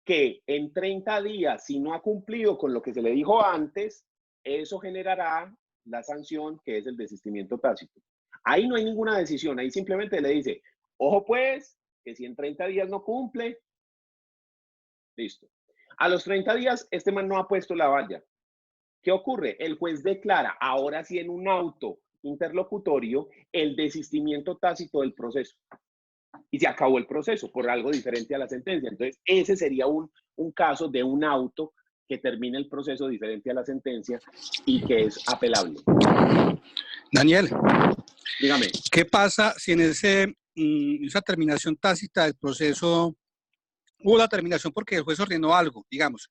que en 30 días, si no ha cumplido con lo que se le dijo antes, eso generará la sanción que es el desistimiento tácito. Ahí no hay ninguna decisión, ahí simplemente le dice, ojo pues, que si en 30 días no cumple, listo. A los 30 días, este man no ha puesto la valla. ¿Qué ocurre? El juez declara, ahora sí en un auto interlocutorio, el desistimiento tácito del proceso. Y se acabó el proceso por algo diferente a la sentencia. Entonces, ese sería un caso de un auto que termina el proceso diferente a la sentencia y que es apelable. Daniel, Dígame. ¿qué pasa si en esa terminación tácita del proceso hubo la terminación porque el juez ordenó algo, digamos,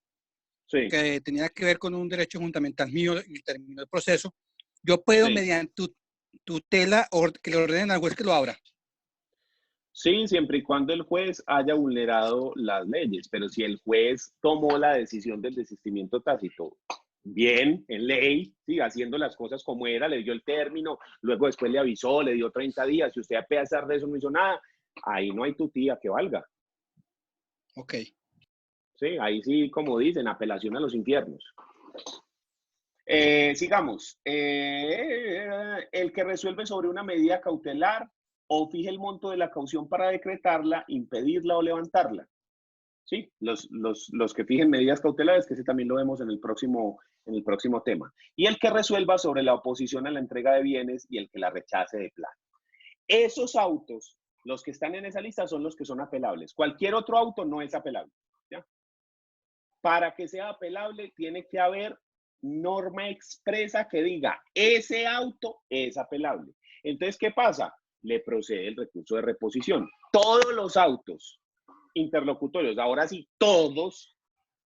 Sí. que tenía que ver con un derecho fundamental mío y terminó el proceso? yo puedo Sí. mediante tutela que le ordenen al juez que lo abra. Sí, siempre y cuando el juez haya vulnerado las leyes, pero si el juez tomó la decisión del desistimiento tácito, bien, en ley, sí, haciendo las cosas como era, le dio el término, luego después le avisó, le dio 30 días, si usted a pesar de eso no hizo nada, ahí no hay tutía que valga. Ok. Sí, ahí sí, como dicen, apelación a los infiernos. Sigamos. El que resuelve sobre una medida cautelar o fije el monto de la caución para decretarla, impedirla o levantarla. Sí, los que fijen medidas cautelares, que ese también lo vemos en el próximo tema. Y el que resuelva sobre la oposición a la entrega de bienes y el que la rechace de plano. Esos autos, los que están en esa lista, son los que son apelables. Cualquier otro auto no es apelable. ¿Ya? Para que sea apelable, tiene que haber norma expresa que diga, ese auto es apelable. Entonces, ¿qué pasa? Le procede el recurso de reposición. Todos los autos interlocutorios, ahora sí, todos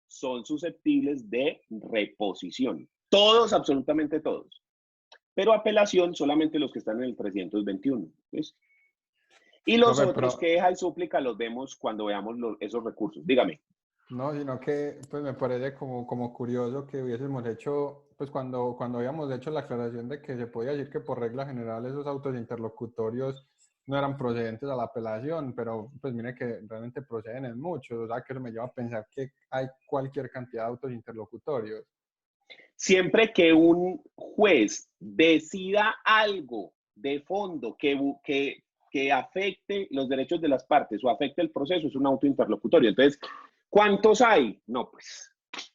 son susceptibles de reposición. Todos, absolutamente todos. Pero apelación solamente los que están en el 321. ¿Ves? Y los otros que deja y súplica los vemos cuando veamos esos recursos. Dígame. No, sino que pues me parece como curioso que hubiésemos hecho, pues cuando habíamos hecho la aclaración de que se podía decir que por regla general esos autos interlocutorios no eran procedentes a la apelación, pero pues mire que realmente proceden en muchos, o sea que eso me lleva a pensar que hay cualquier cantidad de autos interlocutorios. Siempre que un juez decida algo de fondo que afecte los derechos de las partes o afecte el proceso, es un auto interlocutorio. Entonces, ¿cuántos hay? No, pues,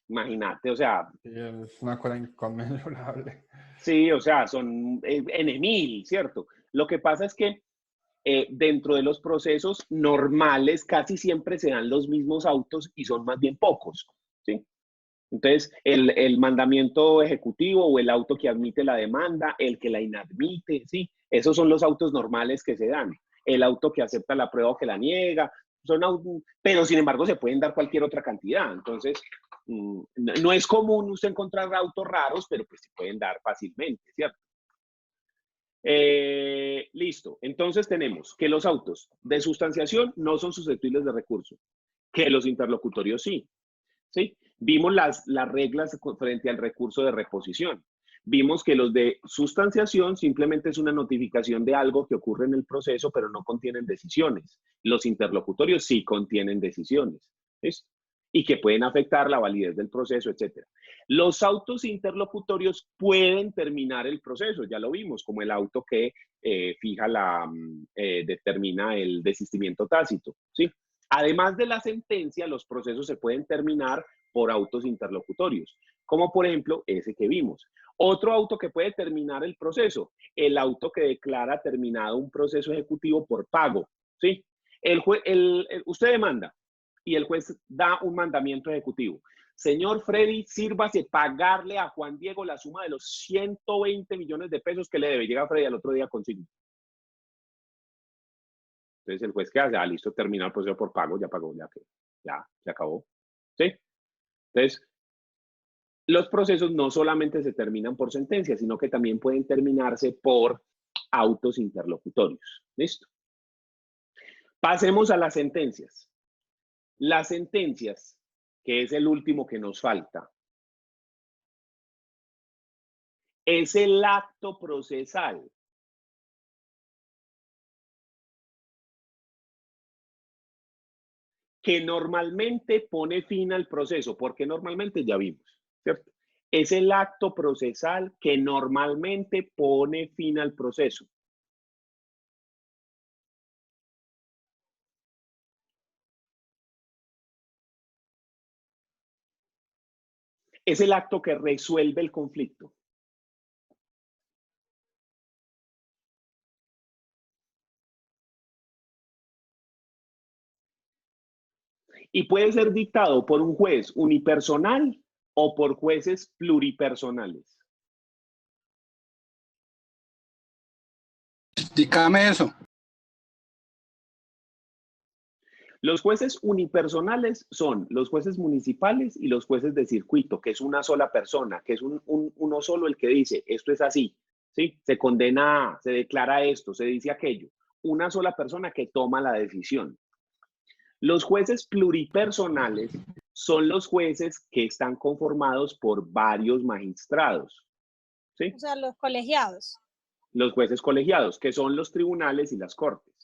imagínate, o sea... Sí, es una cosa inconmensurable. Sí, o sea, son N.000, ¿cierto? Lo que pasa es que dentro de los procesos normales casi siempre se dan los mismos autos y son más bien pocos, ¿sí? Entonces, el mandamiento ejecutivo o el auto que admite la demanda, el que la inadmite, ¿sí? Esos son los autos normales que se dan. El auto que acepta la prueba o que la niega, son autos, pero sin embargo se pueden dar cualquier otra cantidad. Entonces, no es común usted encontrar autos raros, pero pues se pueden dar fácilmente, ¿cierto? Listo. Entonces tenemos que los autos de sustanciación no son susceptibles de recurso, que los interlocutorios sí. ¿Sí? Vimos las reglas frente al recurso de reposición. Vimos que los de sustanciación simplemente es una notificación de algo que ocurre en el proceso, pero no contienen decisiones. Los interlocutorios sí contienen decisiones, ¿sí? Y que pueden afectar la validez del proceso, etc. Los autos interlocutorios pueden terminar el proceso, ya lo vimos, como el auto que determina el desistimiento tácito, ¿sí? Además de la sentencia, los procesos se pueden terminar por autos interlocutorios, como por ejemplo ese que vimos. Otro auto que puede terminar el proceso, el auto que declara terminado un proceso ejecutivo por pago, ¿sí? Usted demanda y el juez da un mandamiento ejecutivo. Señor Freddy, sírvase pagarle a Juan Diego la suma de los 120 millones de pesos que le debe. Llega Freddy al otro día con signo. Entonces el juez, ¿qué hace? Listo, termina el proceso por pago, ya pagó, ya se acabó. ¿Sí? Entonces, los procesos no solamente se terminan por sentencia, sino que también pueden terminarse por autos interlocutorios. ¿Listo? Pasemos a las sentencias. Las sentencias, que es el último que nos falta, es el acto procesal que normalmente pone fin al proceso, porque normalmente ya vimos, ¿cierto? Es el acto procesal que normalmente pone fin al proceso. Es el acto que resuelve el conflicto. Y puede ser dictado por un juez unipersonal o por jueces pluripersonales. Dígame eso. Los jueces unipersonales son los jueces municipales y los jueces de circuito, que es una sola persona, que es uno solo el que dice, esto es así, ¿sí? Se condena, se declara esto, se dice aquello. Una sola persona que toma la decisión. Los jueces pluripersonales son los jueces que están conformados por varios magistrados, ¿sí? O sea, los colegiados. Los jueces colegiados, que son los tribunales y las cortes.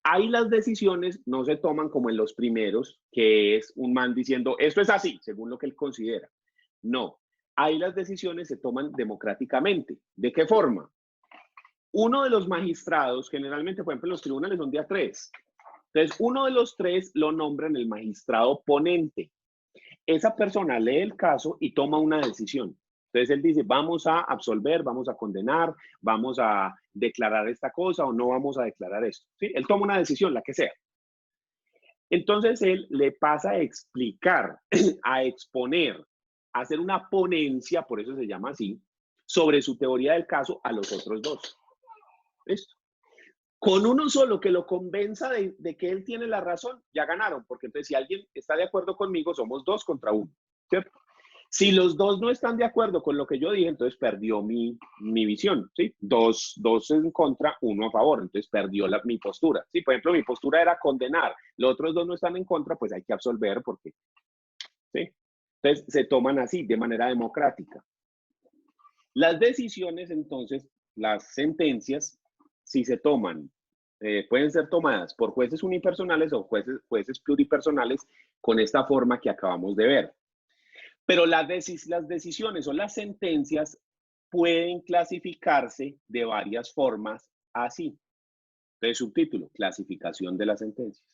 Ahí las decisiones no se toman como en los primeros, que es un man diciendo, esto es así, según lo que él considera. No, ahí las decisiones se toman democráticamente. ¿De qué forma? Uno de los magistrados, generalmente, por ejemplo, en los tribunales son de a 3. Entonces, uno de los 3 lo nombran el magistrado ponente. Esa persona lee el caso y toma una decisión. Entonces, él dice, vamos a absolver, vamos a condenar, vamos a declarar esta cosa o no vamos a declarar esto. ¿Sí? Él toma una decisión, la que sea. Entonces, él le pasa a explicar, a exponer, a hacer una ponencia, por eso se llama así, sobre su teoría del caso a los otros 2. ¿Listo? Con uno solo que lo convenza de que él tiene la razón, ya ganaron, porque entonces si alguien está de acuerdo conmigo, somos 2 contra 1, ¿cierto? Si los 2 no están de acuerdo con lo que yo dije, entonces perdió mi visión, ¿sí? 2 en contra, 1 a favor, entonces perdió mi postura, ¿sí? Por ejemplo, mi postura era condenar, los otros 2 no están en contra, pues hay que absolver porque, ¿sí? Entonces se toman así, de manera democrática. Las decisiones, entonces, las sentencias, si se toman, pueden ser tomadas por jueces unipersonales o jueces pluripersonales con esta forma que acabamos de ver. Pero las decisiones o las sentencias pueden clasificarse de varias formas así. Entonces, subtítulo, clasificación de las sentencias.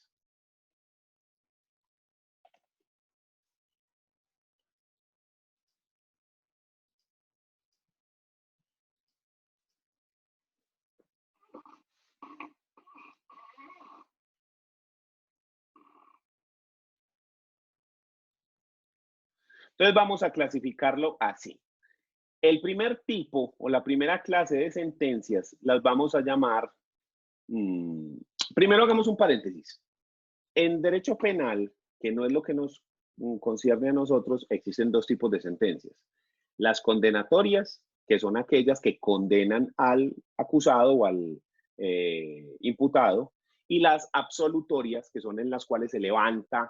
Entonces vamos a clasificarlo así. El primer tipo o la primera clase de sentencias las vamos a llamar, primero hagamos un paréntesis. En derecho penal, que no es lo que nos concierne a nosotros, existen 2 tipos de sentencias. Las condenatorias, que son aquellas que condenan al acusado o al imputado, y las absolutorias, que son en las cuales se levanta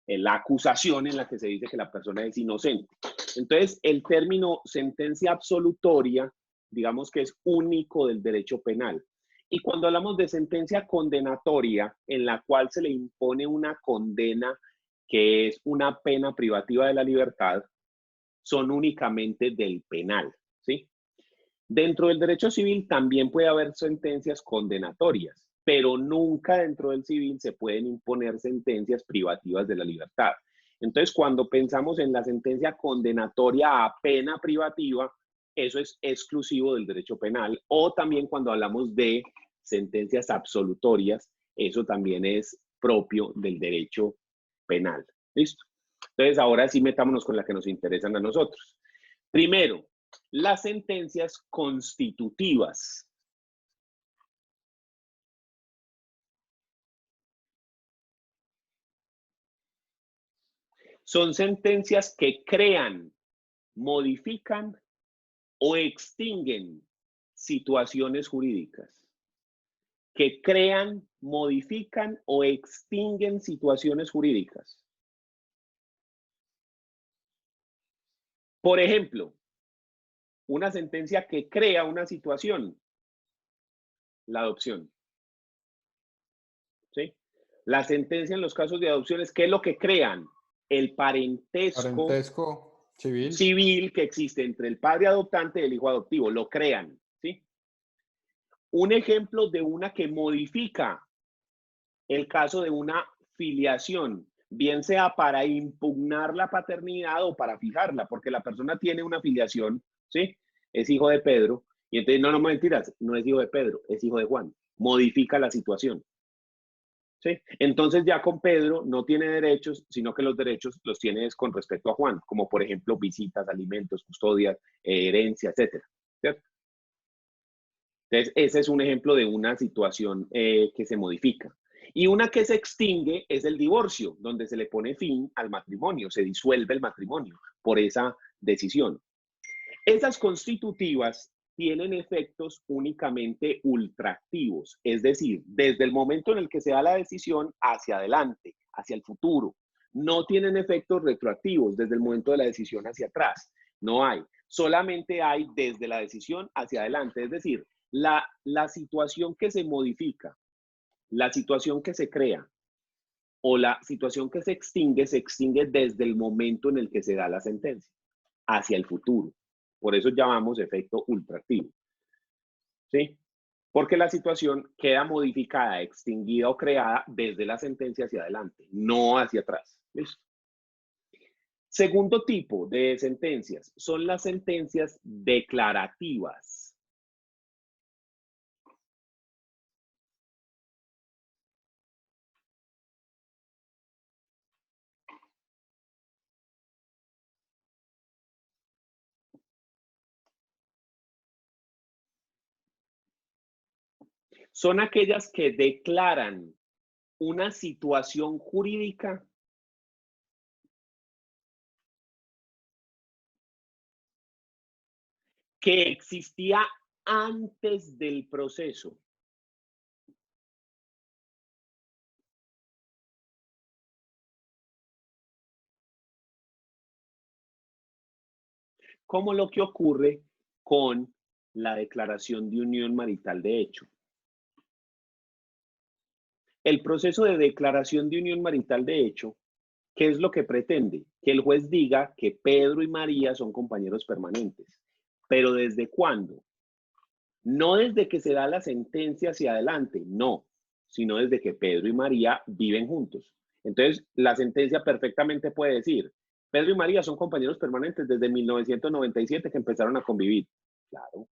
la acusación en la que se dice que la persona es inocente. Entonces, el término sentencia absolutoria, digamos que es único del derecho penal. Y cuando hablamos de sentencia condenatoria, en la cual se le impone una condena que es una pena privativa de la libertad, son únicamente del penal, ¿sí? Dentro del derecho civil también puede haber sentencias condenatorias, pero nunca dentro del civil se pueden imponer sentencias privativas de la libertad. Entonces, cuando pensamos en la sentencia condenatoria a pena privativa, eso es exclusivo del derecho penal. O también cuando hablamos de sentencias absolutorias, eso también es propio del derecho penal. ¿Listo? Entonces, ahora sí metámonos con la que nos interesan a nosotros. Primero, las sentencias constitutivas. Son sentencias que crean, modifican o extinguen situaciones jurídicas. Que crean, modifican o extinguen situaciones jurídicas. Por ejemplo, una sentencia que crea una situación, la adopción. ¿Sí? La sentencia en los casos de adopciones, ¿qué es lo que crean? El parentesco civil que existe entre el padre adoptante y el hijo adoptivo, lo crean, ¿sí? Un ejemplo de una que modifica el caso de una filiación, bien sea para impugnar la paternidad o para fijarla, porque la persona tiene una filiación, ¿sí? Es hijo de Pedro, y entonces, no mentiras, no es hijo de Pedro, es hijo de Juan. Modifica la situación. ¿Sí? Entonces ya con Pedro no tiene derechos, sino que los derechos los tiene con respecto a Juan, como por ejemplo visitas, alimentos, custodias, herencia, etc. ¿Cierto? Entonces ese es un ejemplo de una situación que se modifica. Y una que se extingue es el divorcio, donde se le pone fin al matrimonio, se disuelve el matrimonio por esa decisión. Esas constitutivas tienen efectos únicamente ultraactivos, es decir, desde el momento en el que se da la decisión hacia adelante, hacia el futuro. No tienen efectos retroactivos desde el momento de la decisión hacia atrás. No hay. Solamente hay desde la decisión hacia adelante. Es decir, la situación que se modifica, la situación que se crea o la situación que se extingue desde el momento en el que se da la sentencia hacia el futuro. Por eso llamamos efecto ultraactivo. ¿Sí? Porque la situación queda modificada, extinguida o creada desde la sentencia hacia adelante, no hacia atrás. ¿Listo? Segundo tipo de sentencias son las sentencias declarativas. Son aquellas que declaran una situación jurídica que existía antes del proceso. Como lo que ocurre con la declaración de unión marital de hecho. El proceso de declaración de unión marital de hecho, ¿qué es lo que pretende? Que el juez diga que Pedro y María son compañeros permanentes. ¿Pero desde cuándo? No desde que se da la sentencia hacia adelante, no, sino desde que Pedro y María viven juntos. Entonces, la sentencia perfectamente puede decir, Pedro y María son compañeros permanentes desde 1997 que empezaron a convivir. Claro.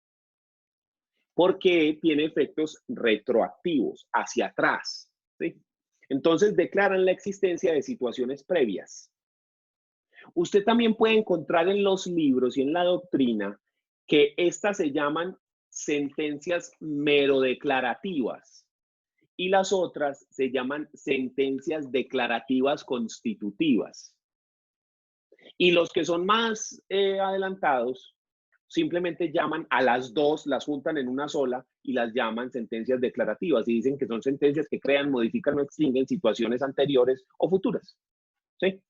Porque tiene efectos retroactivos, hacia atrás. ¿Sí? Entonces, declaran la existencia de situaciones previas. Usted también puede encontrar en los libros y en la doctrina que estas se llaman sentencias merodeclarativas y las otras se llaman sentencias declarativas constitutivas. Y los que son más adelantados simplemente llaman a las dos, las juntan en una sola y las llaman sentencias declarativas y dicen que son sentencias que crean, modifican o extinguen situaciones anteriores o futuras. ¿Sí?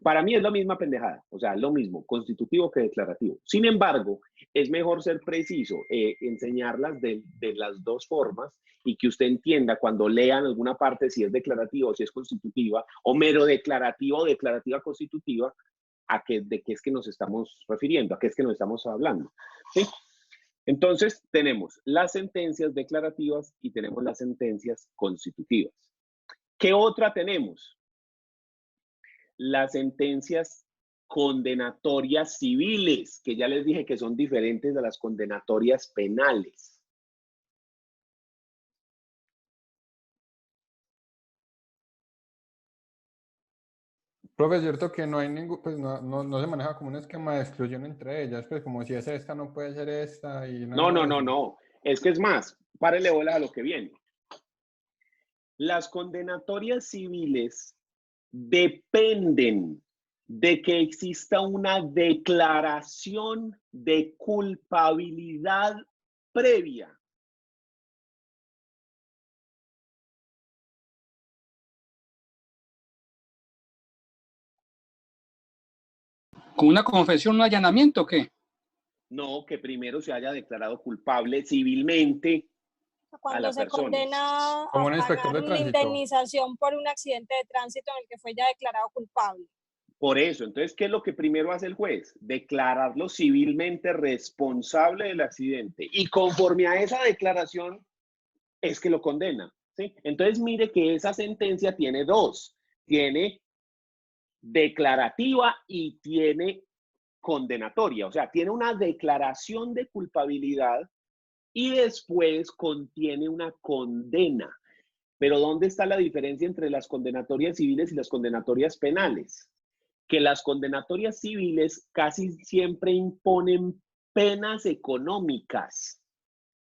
Para mí es la misma pendejada, o sea, lo mismo, constitutivo que declarativo. Sin embargo, es mejor ser preciso, enseñarlas de las dos formas y que usted entienda cuando lean alguna parte si es declarativa o si es constitutiva, o mero declarativa o declarativa constitutiva, de qué es que nos estamos refiriendo, a qué es que nos estamos hablando. ¿Sí? Entonces, tenemos las sentencias declarativas y tenemos las sentencias constitutivas. ¿Qué otra tenemos? Las sentencias condenatorias civiles, que ya les dije que son diferentes de las condenatorias penales. Profe, es cierto que no hay ningún, pues no se maneja como un esquema de exclusión entre ellas, pues como si es esta, no puede ser esta y No. Es que es más, párele bola a lo que viene. Las condenatorias civiles dependen de que exista una declaración de culpabilidad previa. ¿Con una confesión, un allanamiento o qué? No, que primero se haya declarado culpable civilmente a la persona. Cuando se condena a como un inspector pagar de una tránsito. indemnización por un accidente de tránsito en el que fue ya declarado culpable. Por eso, entonces, ¿qué es lo que primero hace el juez? Declararlo civilmente responsable del accidente. Y conforme a esa declaración, es que lo condena. ¿Sí? Entonces, mire que esa sentencia tiene dos. Tiene declarativa y tiene condenatoria. O sea, tiene una declaración de culpabilidad y después contiene una condena. Pero ¿dónde está la diferencia entre las condenatorias civiles y las condenatorias penales? Que las condenatorias civiles casi siempre imponen penas económicas.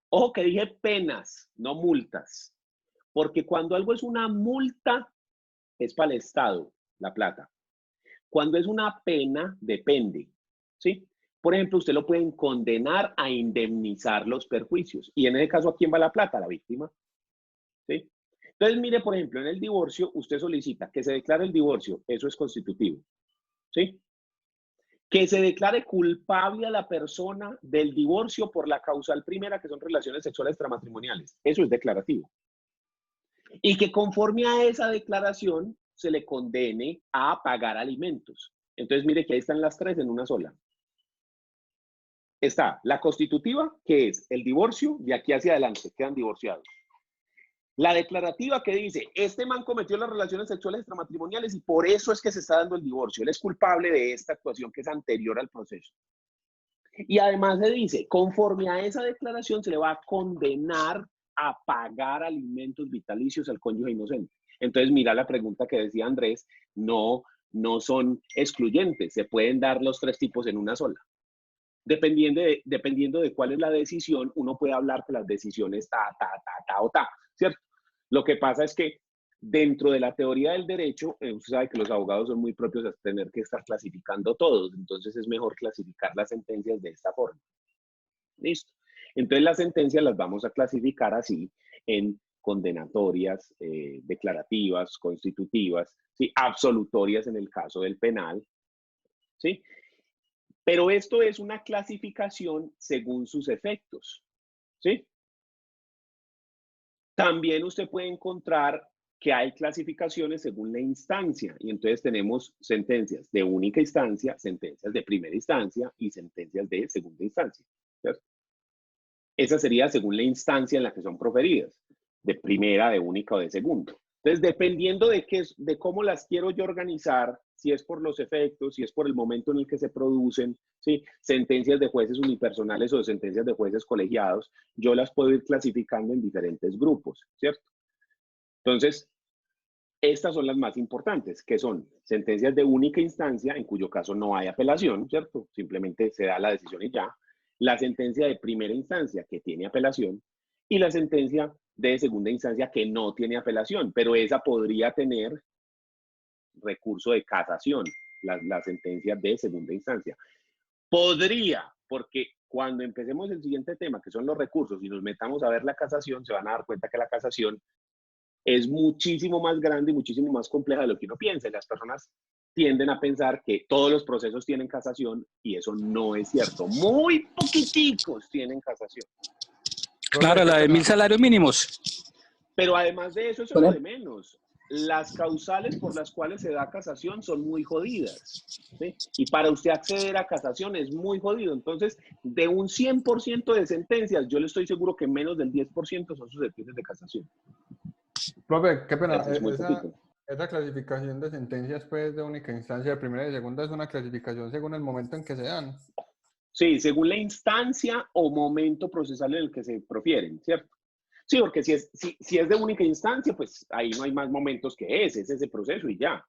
Ojo que dije penas, no multas. Porque cuando algo es una multa, es para el Estado, la plata. Cuando es una pena, depende. ¿Sí? Por ejemplo, usted lo pueden condenar a indemnizar los perjuicios. Y en ese caso, ¿a quién va la plata? A la víctima. ¿Sí? Entonces, mire, por ejemplo, en el divorcio, usted solicita que se declare el divorcio. Eso es constitutivo. ¿Sí? Que se declare culpable a la persona del divorcio por la causal primera, que son relaciones sexuales extramatrimoniales. Eso es declarativo. Y que conforme a esa declaración se le condene a pagar alimentos. Entonces, mire que ahí están las tres en una sola. Está la constitutiva, que es el divorcio, de aquí hacia adelante, quedan divorciados. La declarativa que dice, este man cometió las relaciones sexuales extramatrimoniales y por eso es que se está dando el divorcio. Él es culpable de esta actuación que es anterior al proceso. Y además se dice, conforme a esa declaración se le va a condenar a pagar alimentos vitalicios al cónyuge inocente. Entonces, mira la pregunta que decía Andrés, no son excluyentes, se pueden dar los tres tipos en una sola. Dependiendo de cuál es la decisión, uno puede hablar que las decisiones ta, ¿cierto? Lo que pasa es que dentro de la teoría del derecho, usted sabe que los abogados son muy propios a tener que estar clasificando todos, entonces es mejor clasificar las sentencias de esta forma. ¿Listo? Entonces las sentencias las vamos a clasificar así, en condenatorias, declarativas, constitutivas, ¿sí? Absolutorias en el caso del penal, ¿sí? Pero esto es una clasificación según sus efectos, ¿sí? También usted puede encontrar que hay clasificaciones según la instancia, y entonces tenemos sentencias de única instancia, sentencias de primera instancia y sentencias de segunda instancia, ¿cierto? Esa sería según la instancia en la que son proferidas, de primera, de única o de segunda. Entonces, dependiendo de cómo las quiero yo organizar, si es por los efectos, si es por el momento en el que se producen, ¿sí? Sentencias de jueces unipersonales o de sentencias de jueces colegiados, yo las puedo ir clasificando en diferentes grupos, ¿cierto? Entonces, estas son las más importantes, que son sentencias de única instancia, en cuyo caso no hay apelación, ¿cierto? Simplemente se da la decisión y ya. La sentencia de primera instancia, que tiene apelación, y la sentencia de segunda instancia que no tiene apelación, pero esa podría tener recurso de casación, la sentencia de segunda instancia. Podría, porque cuando empecemos el siguiente tema, que son los recursos, y nos metamos a ver la casación, se van a dar cuenta que la casación es muchísimo más grande y muchísimo más compleja de lo que uno piensa. Y las personas tienden a pensar que todos los procesos tienen casación y eso no es cierto. Muy poquiticos tienen casación. Claro, la de 1000 salarios mínimos. Pero además de eso, eso es lo de menos. Las causales por las cuales se da casación son muy jodidas, ¿sí? Y para usted acceder a casación es muy jodido. Entonces, de un 100% de sentencias, yo le estoy seguro que menos del 10% son susceptibles de casación. Profe, qué pena, Es muy poquito. esa clasificación de sentencias pues, de única instancia, de primera y segunda, es una clasificación según el momento en que se dan. Sí, según la instancia o momento procesal en el que se profieren, ¿cierto? Sí, porque si es de única instancia, pues ahí no hay más momentos que ese, es ese proceso y ya.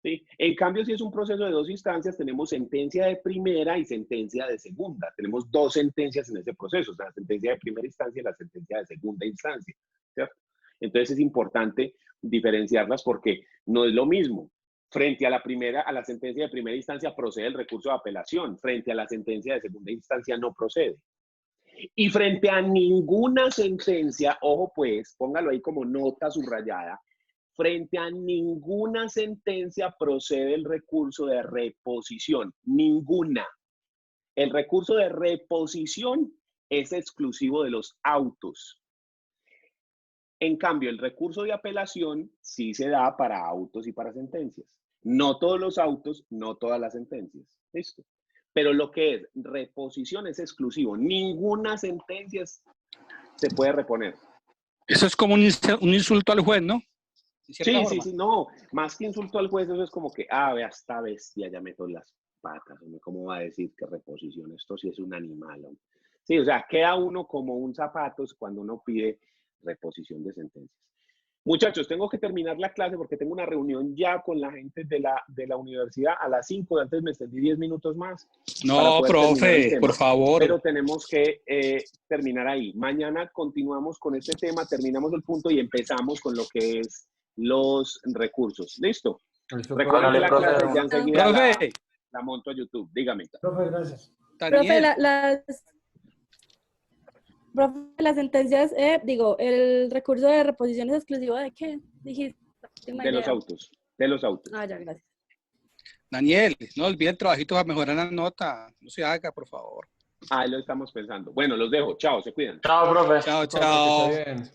¿Sí? En cambio, si es un proceso de dos instancias, tenemos sentencia de primera y sentencia de segunda. Tenemos dos sentencias en ese proceso, o sea, la sentencia de primera instancia y la sentencia de segunda instancia, ¿cierto? Entonces es importante diferenciarlas porque no es lo mismo. Frente a la sentencia de primera instancia procede el recurso de apelación, frente a la sentencia de segunda instancia no procede. Y frente a ninguna sentencia, ojo pues, póngalo ahí como nota subrayada, frente a ninguna sentencia procede el recurso de reposición, ninguna. El recurso de reposición es exclusivo de los autos. En cambio, el recurso de apelación sí se da para autos y para sentencias. No todos los autos, no todas las sentencias. ¿Listo? Pero lo que es reposición es exclusivo. Ninguna sentencia se puede reponer. Eso es como un insulto al juez, ¿no? Sí, no. Más que insulto al juez, eso es como que, vea, esta bestia ya meto las patas. ¿Cómo va a decir que reposición? Esto sí es un animal. ¿No? Sí, o sea, queda uno como un zapato cuando uno pide reposición de sentencias. Muchachos, tengo que terminar la clase porque tengo una reunión ya con la gente de la universidad a las 5. Antes me extendí 10 minutos más. No, profe, por favor. Pero tenemos que terminar ahí. Mañana continuamos con este tema, terminamos el punto y empezamos con lo que es los recursos. ¿Listo? Recuerden que la clase ya enseguida la monto a YouTube. Dígame. Profe, gracias. Profe, Daniel, profe, las sentencias, el recurso de reposición es exclusivo de qué? Dijiste. De los autos, de los autos. Ah, ya, gracias. Daniel, no olvide el trabajito para mejorar la nota. No se haga, por favor. Ahí lo estamos pensando. Bueno, los dejo. Chao, se cuidan. Chao, profe. Chao, Profe, que chao. esté bien.